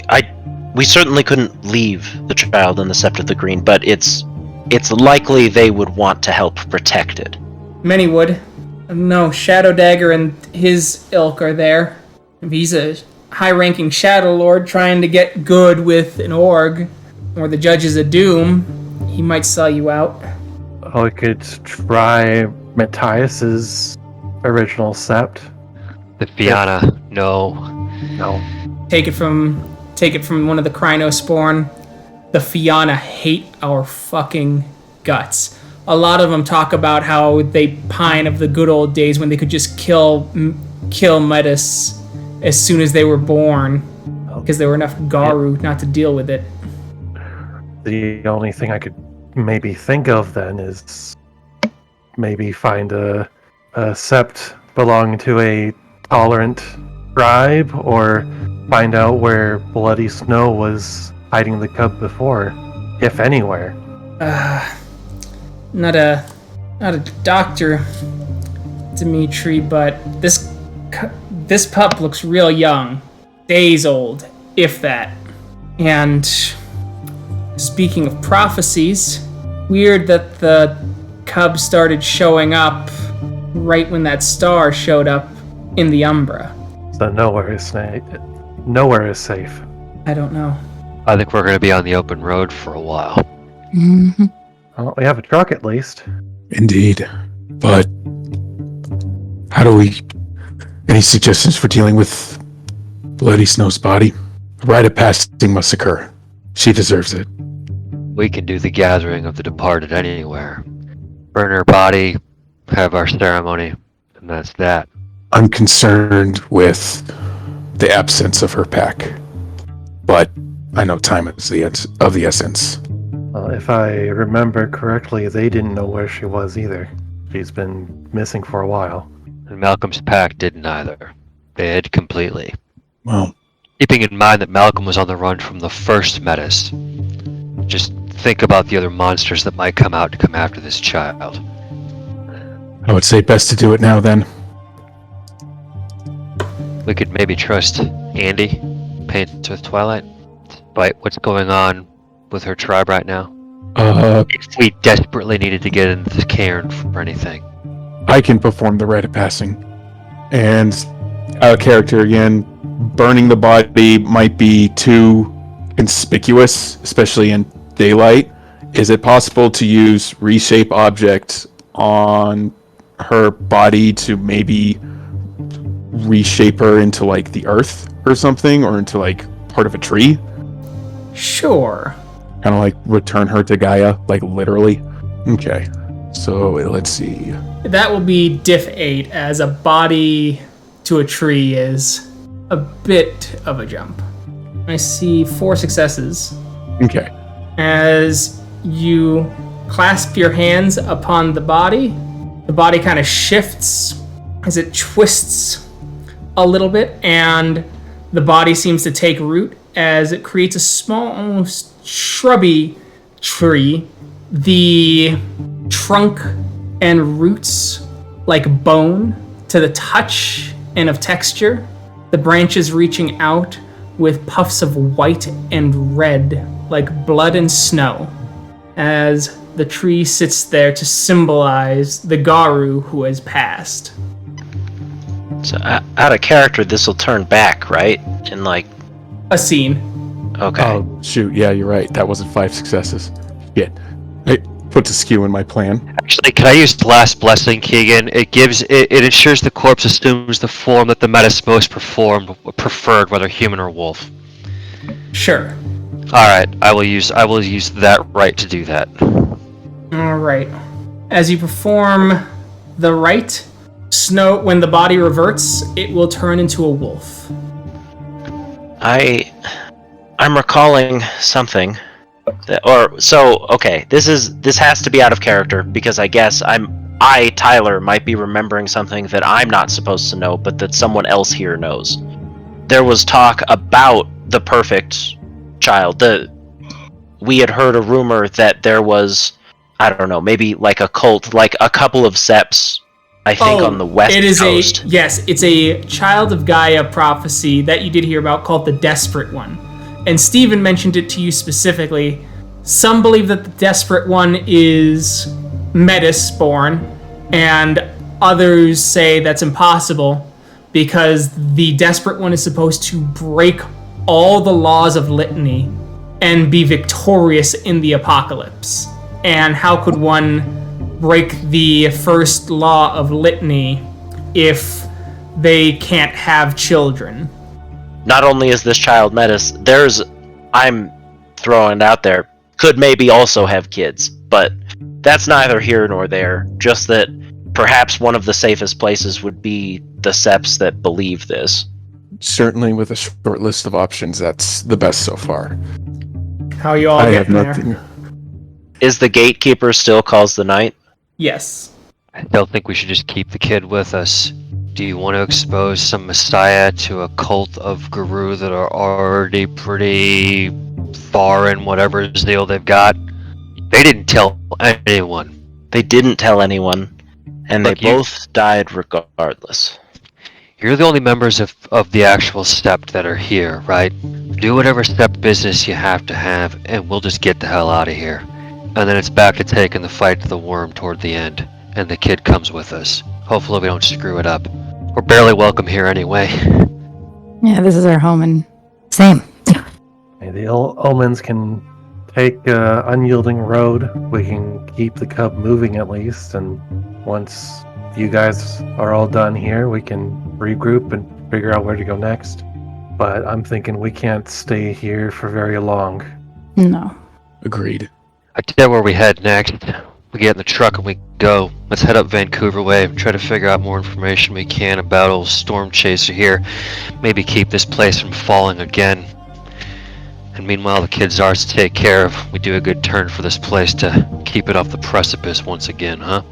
we certainly couldn't leave the child in the Sept of the Green, but it's likely they would want to help protect it. Many would. No, Shadow Dagger and his ilk are there. If he's a high-ranking Shadow Lord trying to get good with an org, or the Judges of Doom, he might sell you out. Oh, we could try Matthias's original sept. The Fianna, no. Take it from one of the Crino-spawn. The Fianna hate our fucking guts. A lot of them talk about how they pine of the good old days when they could just kill Metis as soon as they were born, because there were enough Garou not to deal with it. The only thing I could maybe think of then is maybe find a sept belonging to a tolerant tribe, or find out where Bloody Snow was hiding the cub before, if anywhere. Not a doctor, Dimitri, but this pup looks real young, days old, if that. And speaking of prophecies, weird that the cub started showing up right when that star showed up in the Umbra. So nowhere is safe. I don't know. I think we're going to be on the open road for a while. Mm-hmm. Well, we have a truck at least. Indeed. But how do we... Any suggestions for dealing with Bloody Snow's body? A rite of passing must occur. She deserves it. We can do the gathering of the departed anywhere. Burn her body, have our ceremony, and that's that. I'm concerned with the absence of her pack. But I know time is of the essence. If I remember correctly, they didn't know where she was either. She's been missing for a while. And Malcolm's pack didn't either. They hid completely. Well, keeping in mind that Malcolm was on the run from the first menace. Just think about the other monsters that might come out to come after this child. I would say best to do it now then. We could maybe trust Andy, Paint with Twilight, despite what's going on with her tribe right now. If we desperately needed to get into Cairn for anything. I can perform the rite of passing. And out of character again, burning the body might be too conspicuous, especially in daylight. Is it possible to use reshape object on her body to maybe reshape her into like the earth or something, or into like part of a tree? Sure. Kind of like return her to Gaia, like literally. Okay, so let's see. That will be diff 8, as a body to a tree is a bit of a jump. I see 4 successes. Okay. As you clasp your hands upon the body kind of shifts as it twists a little bit, and the body seems to take root as it creates a small, almost shrubby tree. The trunk and roots like bone to the touch and of texture. The branches reaching out with puffs of white and red like blood and snow, as the tree sits there to symbolize the Garou who has passed. So out of character, this will turn back, right? In like a scene. Okay. Oh shoot! Yeah, you're right. That wasn't 5 successes. Shit. It puts a skew in my plan. Actually, can I use Last Blessing, Keegan? It ensures the corpse assumes the form that the menace most preferred, whether human or wolf. Sure. All right, I will use that right to do that. All right. As you perform the rite, Snow, when the body reverts, it will turn into a wolf. I'm recalling something. Okay, this has to be out of character because I guess Tyler might be remembering something that I'm not supposed to know, but that someone else here knows. There was talk about the perfect child. We had heard a rumor that there was, I don't know, maybe like a cult, like a couple of Septs, I think, on the west coast. It's a child of Gaia prophecy that you did hear about called the Desperate One. And Steven mentioned it to you specifically. Some believe that the Desperate One is Metis-born, and others say that's impossible because the Desperate One is supposed to break all the laws of Litany and be victorious in the apocalypse. And how could one break the first law of Litany if they can't have children? Not only is this child Metis, I'm throwing it out there, could maybe also have kids, but that's neither here nor there. Just that perhaps one of the safest places would be the Septs that believe this. Certainly, with a short list of options, that's the best so far. How you all I get have there? nothing. Is the gatekeeper still calls the night? Yes. I don't think we should just keep the kid with us. Do you want to expose some messiah to a cult of Garou that are already pretty far in whatever zeal they've got? They didn't tell anyone. They didn't tell anyone, and Look, they both died regardless. You're the only members of the actual Sept that are here, right? Do whatever Sept business you have to have, and we'll just get the hell out of here. And then it's back to taking the fight to the worm toward the end, and the kid comes with us. Hopefully we don't screw it up. We're barely welcome here anyway. Yeah, this is our home, and same. Hey, the omens can take unyielding road. We can keep the cub moving at least, and once you guys are all done here, we can regroup and figure out where to go next. But I'm thinking we can't stay here for very long. No. Agreed. I tell where we head next. We get in the truck and we go. Let's head up Vancouver way, try to figure out more information we can about old Storm Chaser here. Maybe keep this place from falling again. And meanwhile, the kid's ours to take care of. We do a good turn for this place to keep it off the precipice once again, huh?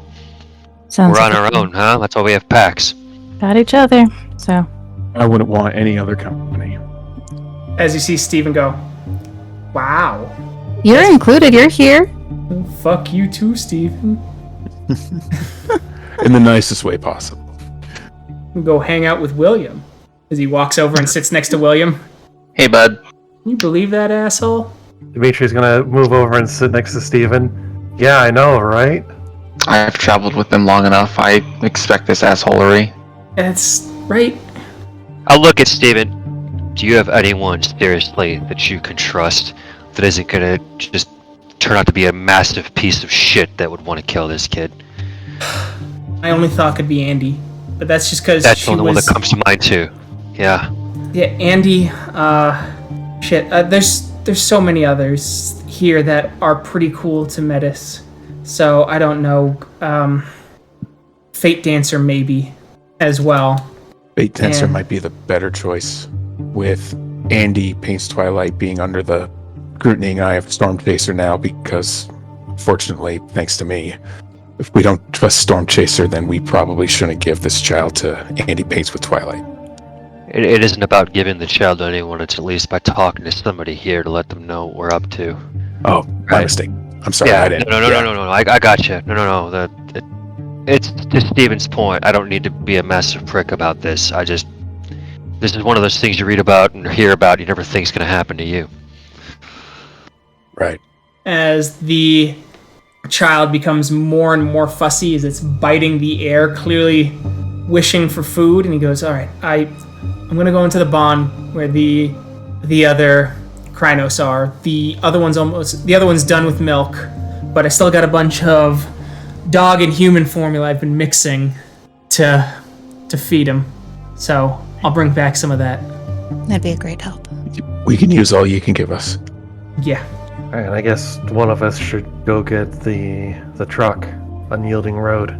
Sounds We're on like our own, huh? That's why we have packs. got each other, so. I wouldn't want any other company. as you see Steven go, wow. You're included. You're here. Fuck you too, Steven. In the nicest way possible. We'll go hang out with William. As he walks over and sits next to William. Hey, bud. Can you believe that, asshole? Dimitri's gonna move over and sit next to Steven. Yeah, I know, right? I've traveled with them long enough. I expect this assholery. That's right. I'll look at Steven. Do you have anyone seriously that you can trust that isn't gonna just turn out to be a massive piece of shit that would want to kill this kid? My only thought could be Andy, but that's just because That's the only one that comes to mind too. Yeah. Yeah, Andy. Shit. There's so many others here that are pretty cool to Metis. So I don't know. Fate Dancer maybe as well. Fate Dancer And- might be the better choice, with Andy Paints Twilight being under the scrutinying eye of Storm Chaser now, because, fortunately, thanks to me, if we don't trust Storm Chaser, then we probably shouldn't give this child to Andy Paints with Twilight. It isn't about giving the child to anyone. It's at least by talking to somebody here to let them know what we're up to. Oh, my Right. mistake. I'm sorry, Yeah. I didn't. No. I got you. No. It's to Steven's point. I don't need to be a massive prick about this. This is one of those things you read about and hear about. You never think is going to happen to you. Right. As the child becomes more and more fussy as it's biting the air, clearly wishing for food, and he goes, all right, I'm going to go into the barn where the other Krynos are. The other one's done with milk, but I still got a bunch of dog and human formula I've been mixing to feed him. So I'll bring back some of that. That'd be a great help. We can use all you can give us. Yeah. Alright, I guess one of us should go get the truck on Yielding Road.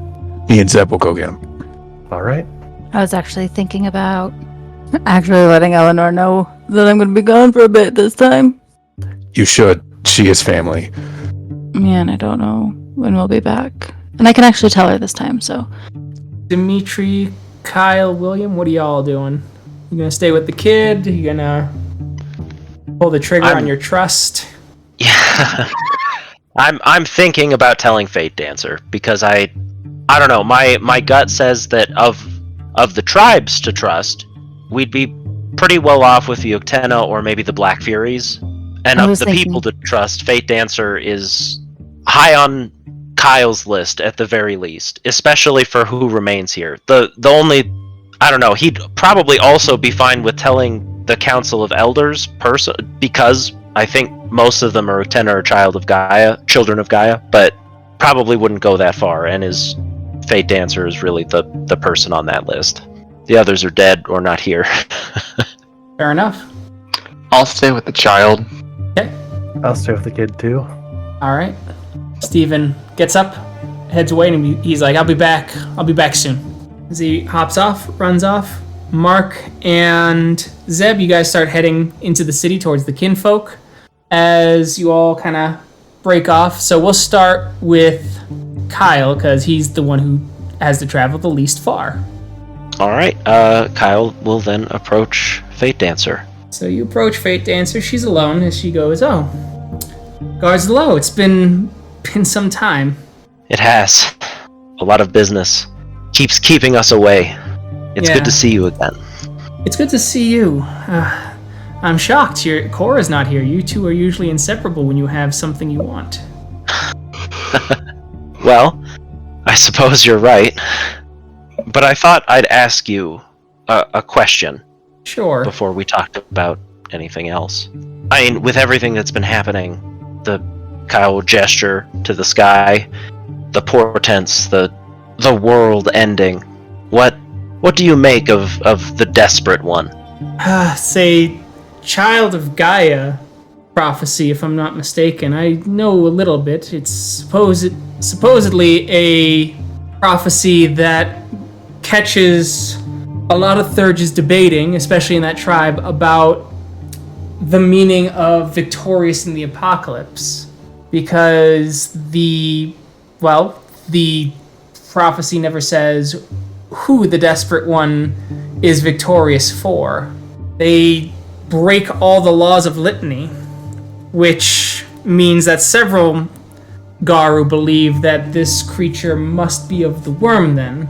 Me and Zeb will go get him. Alright. I was actually thinking about letting Eleanor know that I'm going to be gone for a bit this time. You should. She is family. Yeah, and I don't know when we'll be back. And I can actually tell her this time, so. Dimitri, Kyle, William, what are y'all doing? You gonna stay with the kid? You gonna pull the trigger on your trust? Yeah. I'm thinking about telling Fate Dancer because I don't know, my gut says that of the tribes to trust, we'd be pretty well off with the Uktena or maybe the Black Furies. And of the people to trust, Fate Dancer is high on Kyle's list at the very least, especially for who remains here. The only, I don't know, he'd probably also be fine with telling the Council of Elders because I think most of them are Uktena or children of Gaia, but probably wouldn't go that far, and his Fate Dancer is really the person on that list. The others are dead or not here. Fair enough. I'll stay with the child. Okay. I'll stay with the kid too. All right. Steven gets up, heads away, and he's like, I'll be back soon. As he hops off, runs off, Mark and Zeb, you guys start heading into the city towards the kinfolk as you all kind of break off. So we'll start with Kyle, because he's the one who has to travel the least far. Alright, Kyle will then approach Fate Dancer. So you approach Fate Dancer. She's alone as she goes, oh, guards low. It's been some time. It has. A lot of business. Keeps keeping us away. It's Yeah. good to see you again. It's good to see you. I'm shocked. Cora's not here. You two are usually inseparable when you have something you want. Well, I suppose you're right. But I thought I'd ask you a question Sure. before we talked about anything else. I mean, with everything that's been happening, the Kyle gesture to the sky, the portents, the world ending, what do you make of the Desperate One? Say, Child of Gaia prophecy, if I'm not mistaken. I know a little bit. It's supposedly a prophecy that catches a lot of Thurges debating, especially in that tribe, about the meaning of victorious in the apocalypse. Because the prophecy never says who the Desperate One is victorious for. They break all the laws of litany, which means that several Garou believe that this creature must be of the worm then,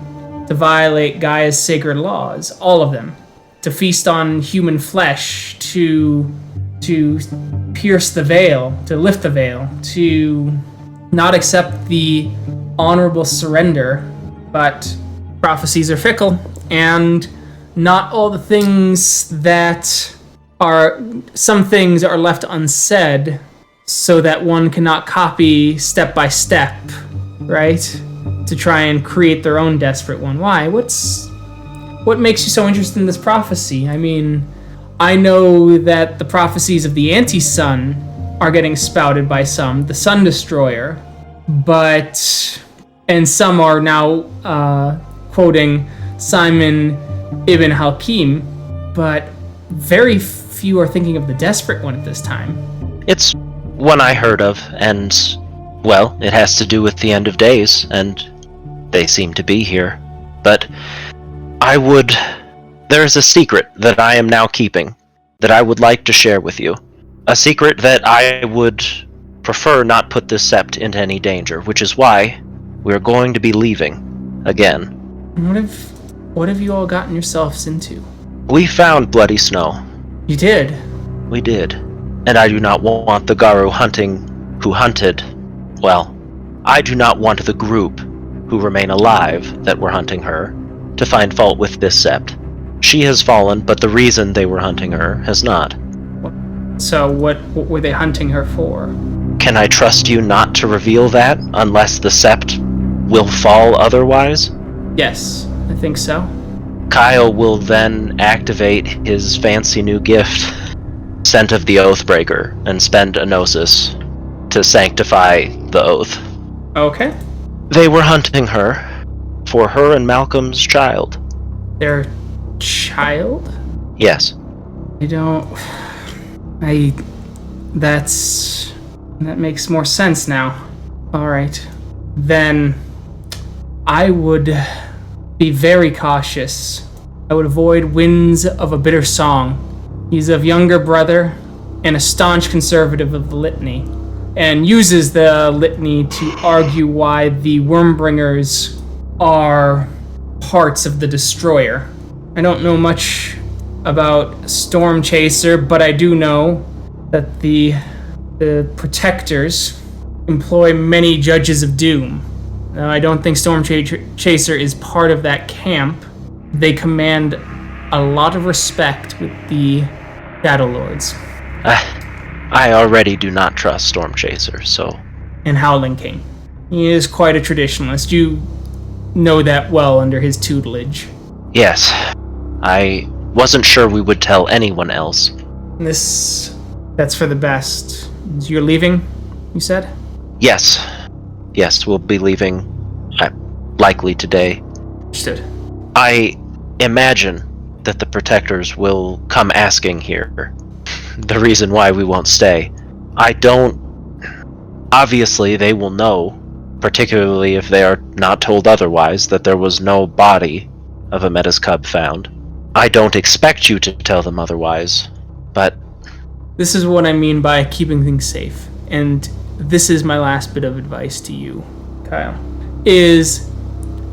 to violate Gaia's sacred laws, all of them, to feast on human flesh, to pierce the veil, to lift the veil, to not accept the honorable surrender, but prophecies are fickle, and not all the things that are, some things are left unsaid so that one cannot copy step by step, right? To try and create their own desperate one. Why? What makes you so interested in this prophecy? I mean, I know that the prophecies of the anti-sun are getting spouted by some, the Sun Destroyer, and some are now quoting Simon Ibn Hakim, but very few are thinking of the desperate one at this time. It's one I heard of, and, well, it has to do with the end of days, and they seem to be here. But there's a secret that I am now keeping that I would like to share with you. A secret that I would prefer not put this sept into any danger, which is why we're going to be leaving again. What have you all gotten yourselves into? We found bloody snow. You did? We did. And I do not want the Garou who hunted. Well, I do not want the group who remain alive that were hunting her to find fault with this sept. She has fallen, but the reason they were hunting her has not. So what were they hunting her for? Can I trust you not to reveal that unless the sept will fall otherwise? Yes, I think so. Kyle will then activate his fancy new gift, Scent of the Oathbreaker, and spend a Gnosis to sanctify the oath. Okay. They were hunting her for her and Malcolm's child. Their child? Yes. That makes more sense now. Alright. Then I would be very cautious. I would avoid winds of a bitter song. He's of younger brother and a staunch conservative of the litany, and uses the litany to argue why the Wormbringers are parts of the Destroyer. I don't know much about Storm Chaser, but I do know that the Protectors employ many Judges of Doom. Now, I don't think Storm Chaser is part of that camp. They command a lot of respect with the Shadow Lords. I already do not trust Storm Chaser, so... And Howling King. He is quite a traditionalist. You know that well under his tutelage. Yes. I wasn't sure we would tell anyone else. That's for the best. You're leaving, you said? Yes. Yes, we'll be leaving, likely today. Understood. I imagine that the Protectors will come asking here. The reason why we won't stay. Obviously, they will know, particularly if they are not told otherwise, that there was no body of a Metis cub found. I don't expect you to tell them otherwise, but... This is what I mean by keeping things safe, and this is my last bit of advice to you, Kyle, is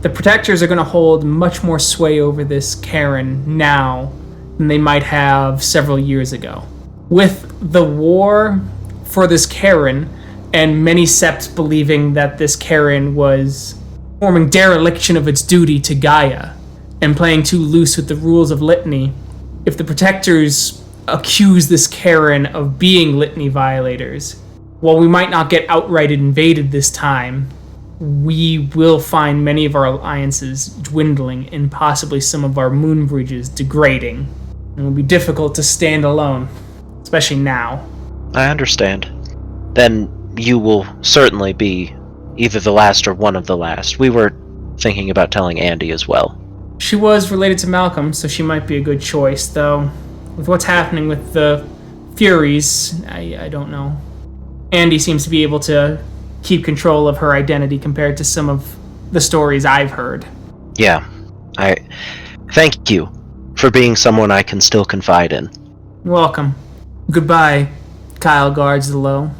the Protectors are going to hold much more sway over this Karen now than they might have several years ago. With the war for this Karen, and many Septs believing that this Karen was forming dereliction of its duty to Gaia, and playing too loose with the rules of Litany, if the Protectors accuse this Karen of being Litany violators, while we might not get outright invaded this time, we will find many of our alliances dwindling and possibly some of our moon bridges degrading. It will be difficult to stand alone, especially now. I understand. Then you will certainly be either the last or one of the last. We were thinking about telling Andy as well. She was related to Malcolm, so she might be a good choice, though. With what's happening with the Furies, I don't know. Andy seems to be able to keep control of her identity compared to some of the stories I've heard. Yeah. I thank you for being someone I can still confide in. Welcome. Goodbye, Kyle Guards the Low.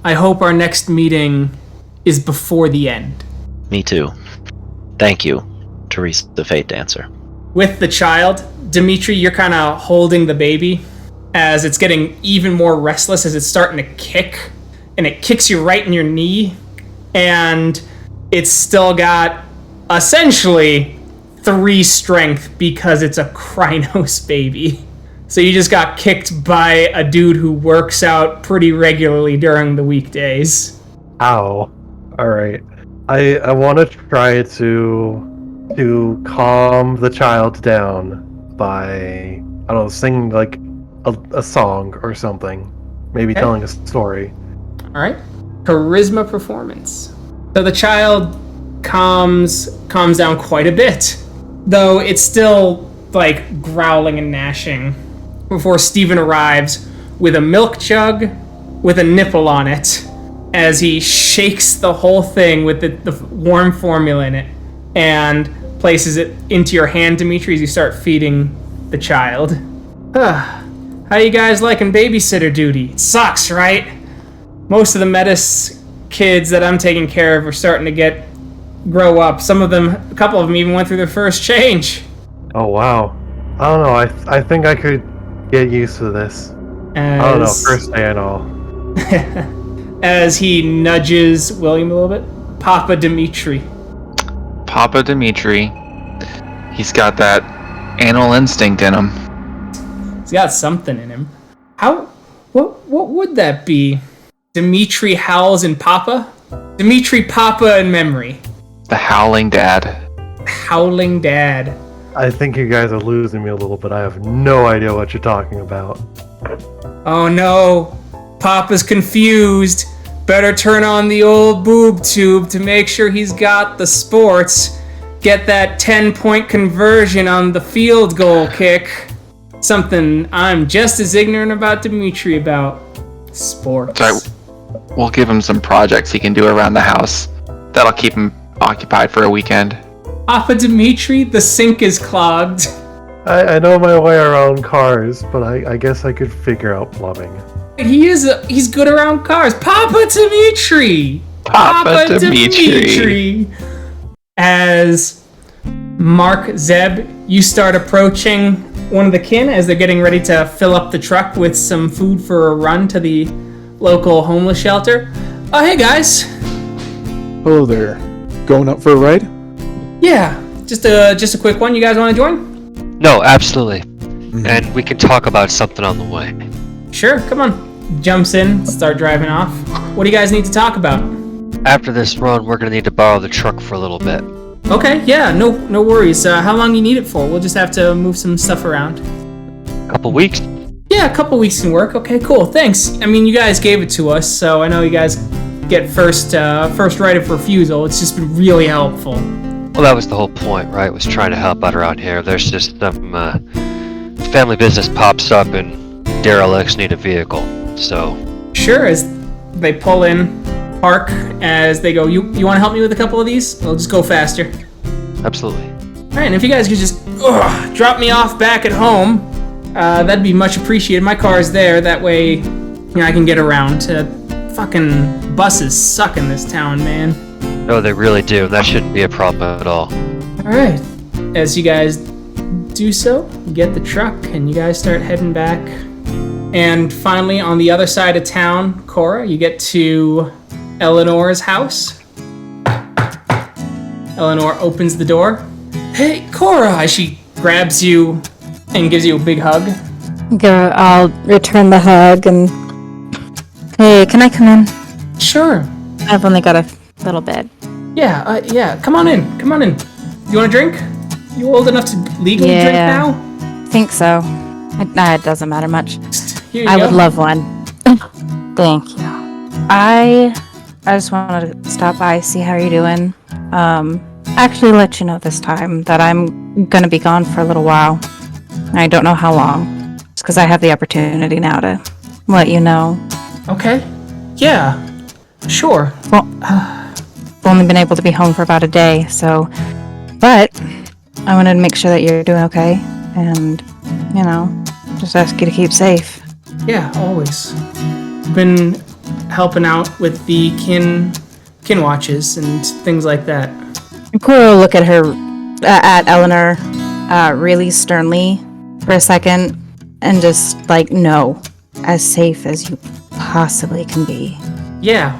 I hope our next meeting is before the end. Me too. Thank you, Teresa the Fate Dancer. With the child, Dimitri, you're kind of holding the baby as it's getting even more restless as it's starting to kick. And it kicks you right in your knee. And it's still got essentially 3 strength because it's a Krynos baby. So you just got kicked by a dude who works out pretty regularly during the weekdays. Ow. Alright. I want to try to calm the child down by, I don't know, singing like a song or something. Maybe Okay. telling a story. Alright. Charisma performance. So the child calms down quite a bit. Though it's still like growling and gnashing before Steven arrives with a milk jug with a nipple on it as he shakes the whole thing with the warm formula in it and places it into your hand, Dimitri, as you start feeding the child. How you guys liking babysitter duty? It sucks, right? Most of the Metis kids that I'm taking care of are starting to grow up. A couple of them even went through their first change. Oh wow. I don't know, I think I could get used to this. I don't know, first day and all. As he nudges William a little bit. Papa Dimitri. Papa Dimitri. He's got that animal instinct in him. He's got something in him. What would that be? Dimitri howls in Papa? Dimitri Papa in memory. The howling dad. Howling dad. I think you guys are losing me a little bit. I have no idea what you're talking about. Oh no. Papa's confused. Better turn on the old boob tube to make sure he's got the sports. Get that 10-point conversion on the field goal kick. Something I'm just as ignorant about Dimitri about. Sports. Sorry, we'll give him some projects he can do around the house. That'll keep him occupied for a weekend. Papa Dimitri, the sink is clogged. I know my way around cars, but I guess I could figure out plumbing. He's good around cars. Papa Dimitri! Papa Dimitri. As Mark, Zeb, you start approaching one of the kin as they're getting ready to fill up the truck with some food for a run to the local homeless shelter. Oh, hey guys. Hello there. Going up for a ride? Yeah, just a quick one. You guys want to join? No, absolutely. And we can talk about something on the way. Sure, come on. Jumps in, start driving off. What do you guys need to talk about? After this run, we're going to need to borrow the truck for a little bit. Okay, yeah, no worries. How long you need it for? We'll just have to move some stuff around. Couple weeks? Yeah, a couple weeks can work. Okay, cool. Thanks. I mean, you guys gave it to us, so I know you guys get first right of refusal. It's just been really helpful. Well, that was the whole point, right? Was trying to help out around here. There's just some family business pops up and derelicts need a vehicle, so... Sure, as they pull in, park, as they go, you want to help me with a couple of these? We'll just go faster. Absolutely. Alright, and if you guys could just drop me off back at home, that'd be much appreciated. My car's there, that way I can get around. Fucking buses suck in this town, man. No, they really do. That shouldn't be a problem at all. Alright, as you guys do so, you get the truck and you guys start heading back. And finally, on the other side of town, Cora, you get to Eleanor's house. Eleanor opens the door. Hey, Cora! She grabs you and gives you a big hug. I'll return the hug and... Hey, can I come in? Sure. I've only got a little bit. Yeah, come on in. You want a drink? You old enough to legally drink now? Think so. It doesn't matter much. Here I you would go. love one. Thank you. I just wanted to stop by, see how you're doing. Actually let you know this time that I'm gonna be gone for a little while. I don't know how long. Just because I have the opportunity now to let you know. Okay. Yeah. Sure. Well, I've only been able to be home for about a day, so... But I wanted to make sure that you're doing okay, and, Just ask you to keep safe. Yeah, always. Been helping out with the kin watches and things like that. Cora will look at her, at Eleanor, really sternly for a second, and just no, as safe as you possibly can be. Yeah.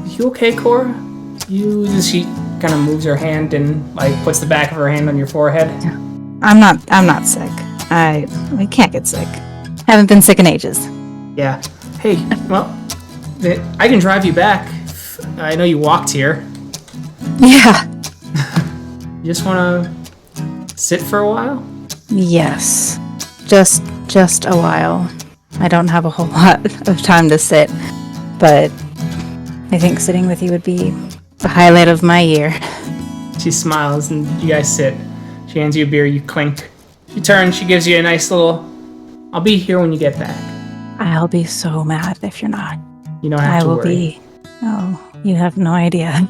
You okay, Cora? She kind of moves her hand and puts the back of her hand on your forehead. I'm not sick. I can't get sick. Haven't been sick in ages. Yeah. Hey, well, I can drive you back. I know you walked here. Yeah. You just want to sit for a while? Yes. Just a while. I don't have a whole lot of time to sit, but I think sitting with you would be the highlight of my year. She smiles and you guys sit. She hands you a beer, you clink. She turns, she gives you a nice little, I'll be here when you get back. I'll be so mad if you're not. You don't have to worry. I will be. Oh, you have no idea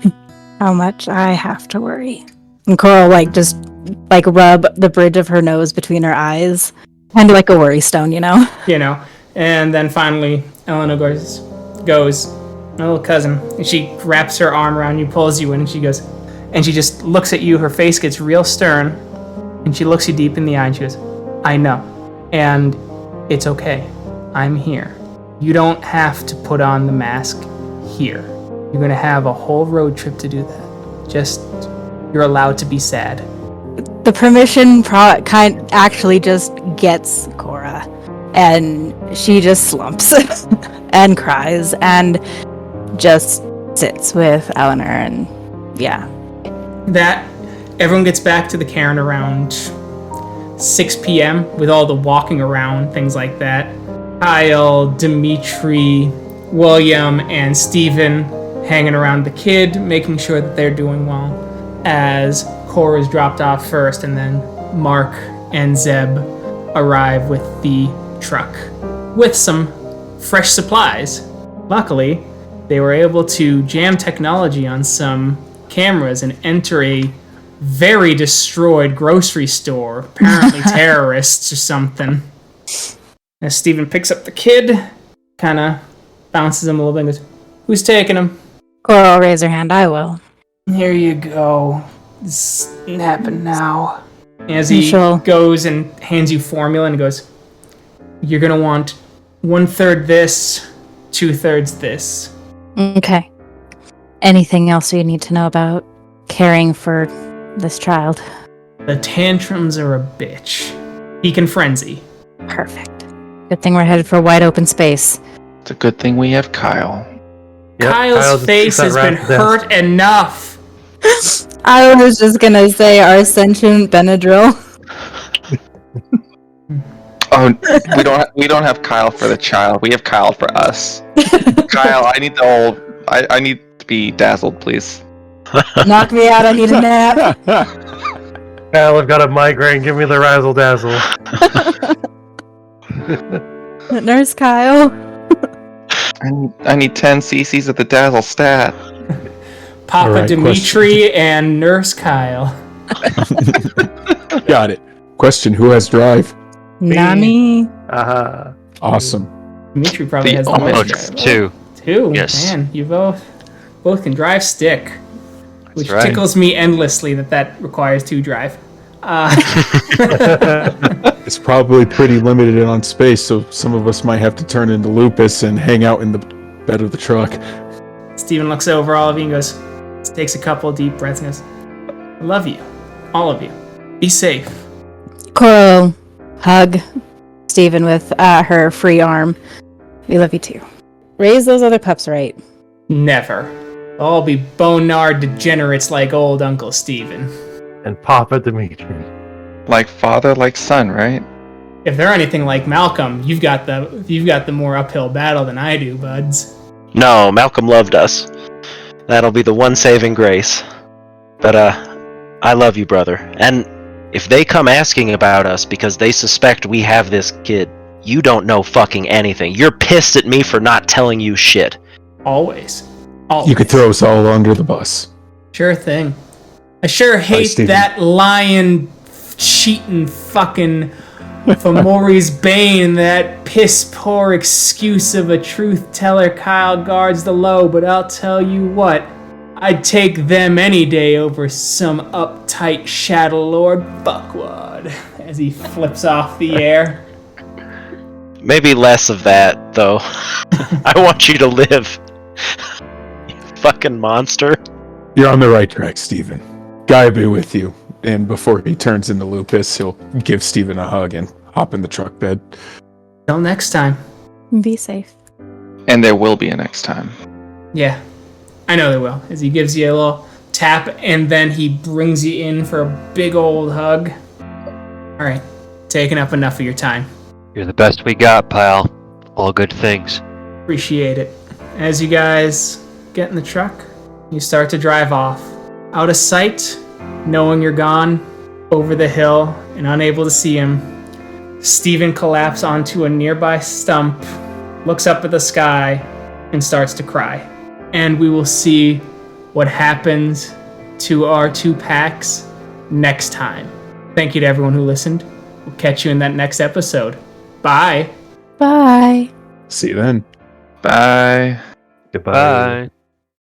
how much I have to worry. And Cora just rub the bridge of her nose between her eyes. Kind of like a worry stone, you know? And then finally, Eleanor goes, my little cousin. And she wraps her arm around you, pulls you in, and she goes, and she just looks at you. Her face gets real stern, and she looks you deep in the eye, and she goes, I know. And it's okay. I'm here. You don't have to put on the mask here. You're going to have a whole road trip to do that. You're allowed to be sad. The permission actually just gets Cora, and she just slumps and cries and just sits with Eleanor, and yeah. That everyone gets back to the cairn around 6 p.m. with all the walking around, things like that. Kyle, Dimitri, William, and Steven hanging around the kid, making sure that they're doing well, as Cora's dropped off first, and then Mark and Zeb arrive with the truck with some fresh supplies. Luckily, they were able to jam technology on some cameras and enter a very destroyed grocery store, apparently terrorists or something. As Steven picks up the kid, kind of bounces him a little bit and goes, who's taking him? Cora will raise her hand. I will. Here you go. This happened now. As he goes and hands you formula and goes, you're going to want 1/3 this, 2/3 this. Okay. Anything else you need to know about caring for this child? The tantrums are a bitch. He can frenzy. Perfect. Good thing we're headed for wide open space. It's a good thing we have Kyle. Yep, Kyle's face has been hurt enough. I was just gonna say our sentient Benadryl. Oh, we don't have Kyle for the child. We have Kyle for us. Kyle, I need I need to be dazzled, please. Knock me out. I need a nap. Kyle, I've got a migraine. Give me the razzle dazzle. Nurse Kyle. I need 10 cc's of the dazzle stat. Papa right, Dimitri and Nurse Kyle. Got it. Question, who has drive? Nami. Awesome. Dimitri probably has the most drive. Two? Yes. Man, you both can drive stick. Which right. tickles me endlessly that requires 2 drive. It's probably pretty limited on space, so some of us might have to turn into Lupus and hang out in the bed of the truck. Steven looks over all of you and goes, takes a couple of deep breaths and goes, I love you. All of you. Be safe. Cora will hug Steven with her free arm. We love you too. Raise those other pups right. Never. They'll all be bone-gnarred degenerates like old Uncle Steven. And Papa Dimitri. Like father, like son, right? If they're anything like Malcolm, you've got the more uphill battle than I do, buds. No, Malcolm loved us. That'll be the one saving grace. But, I love you, brother. And if they come asking about us because they suspect we have this kid, you don't know fucking anything. You're pissed at me for not telling you shit. Always. You could throw us all under the bus. Sure thing. I sure hate Steven. that lying, cheating, fucking For Maurice Bane, that piss-poor excuse of a truth-teller Kyle guards the low, but I'll tell you what, I'd take them any day over some uptight Shadow Lord fuckwad, as he flips off the air. Maybe less of that, though. I want you to live. You fucking monster. You're on the right track, Steven. Guy be with you. And before he turns into Lupus, he'll give Steven a hug and hop in the truck bed. Till next time. Be safe. And there will be a next time. Yeah, I know they will. As he gives you a little tap, and then he brings you in for a big old hug. All right, taking up enough of your time. You're the best we got, pal. All good things. Appreciate it. As you guys get in the truck, you start to drive off. Out of sight, knowing you're gone, over the hill, and unable to see him, Steven collapses onto a nearby stump, looks up at the sky, and starts to cry. And we will see what happens to our two packs next time. Thank you to everyone who listened. We'll catch you in that next episode. Bye. Bye. See you then. Bye. Goodbye. Bye.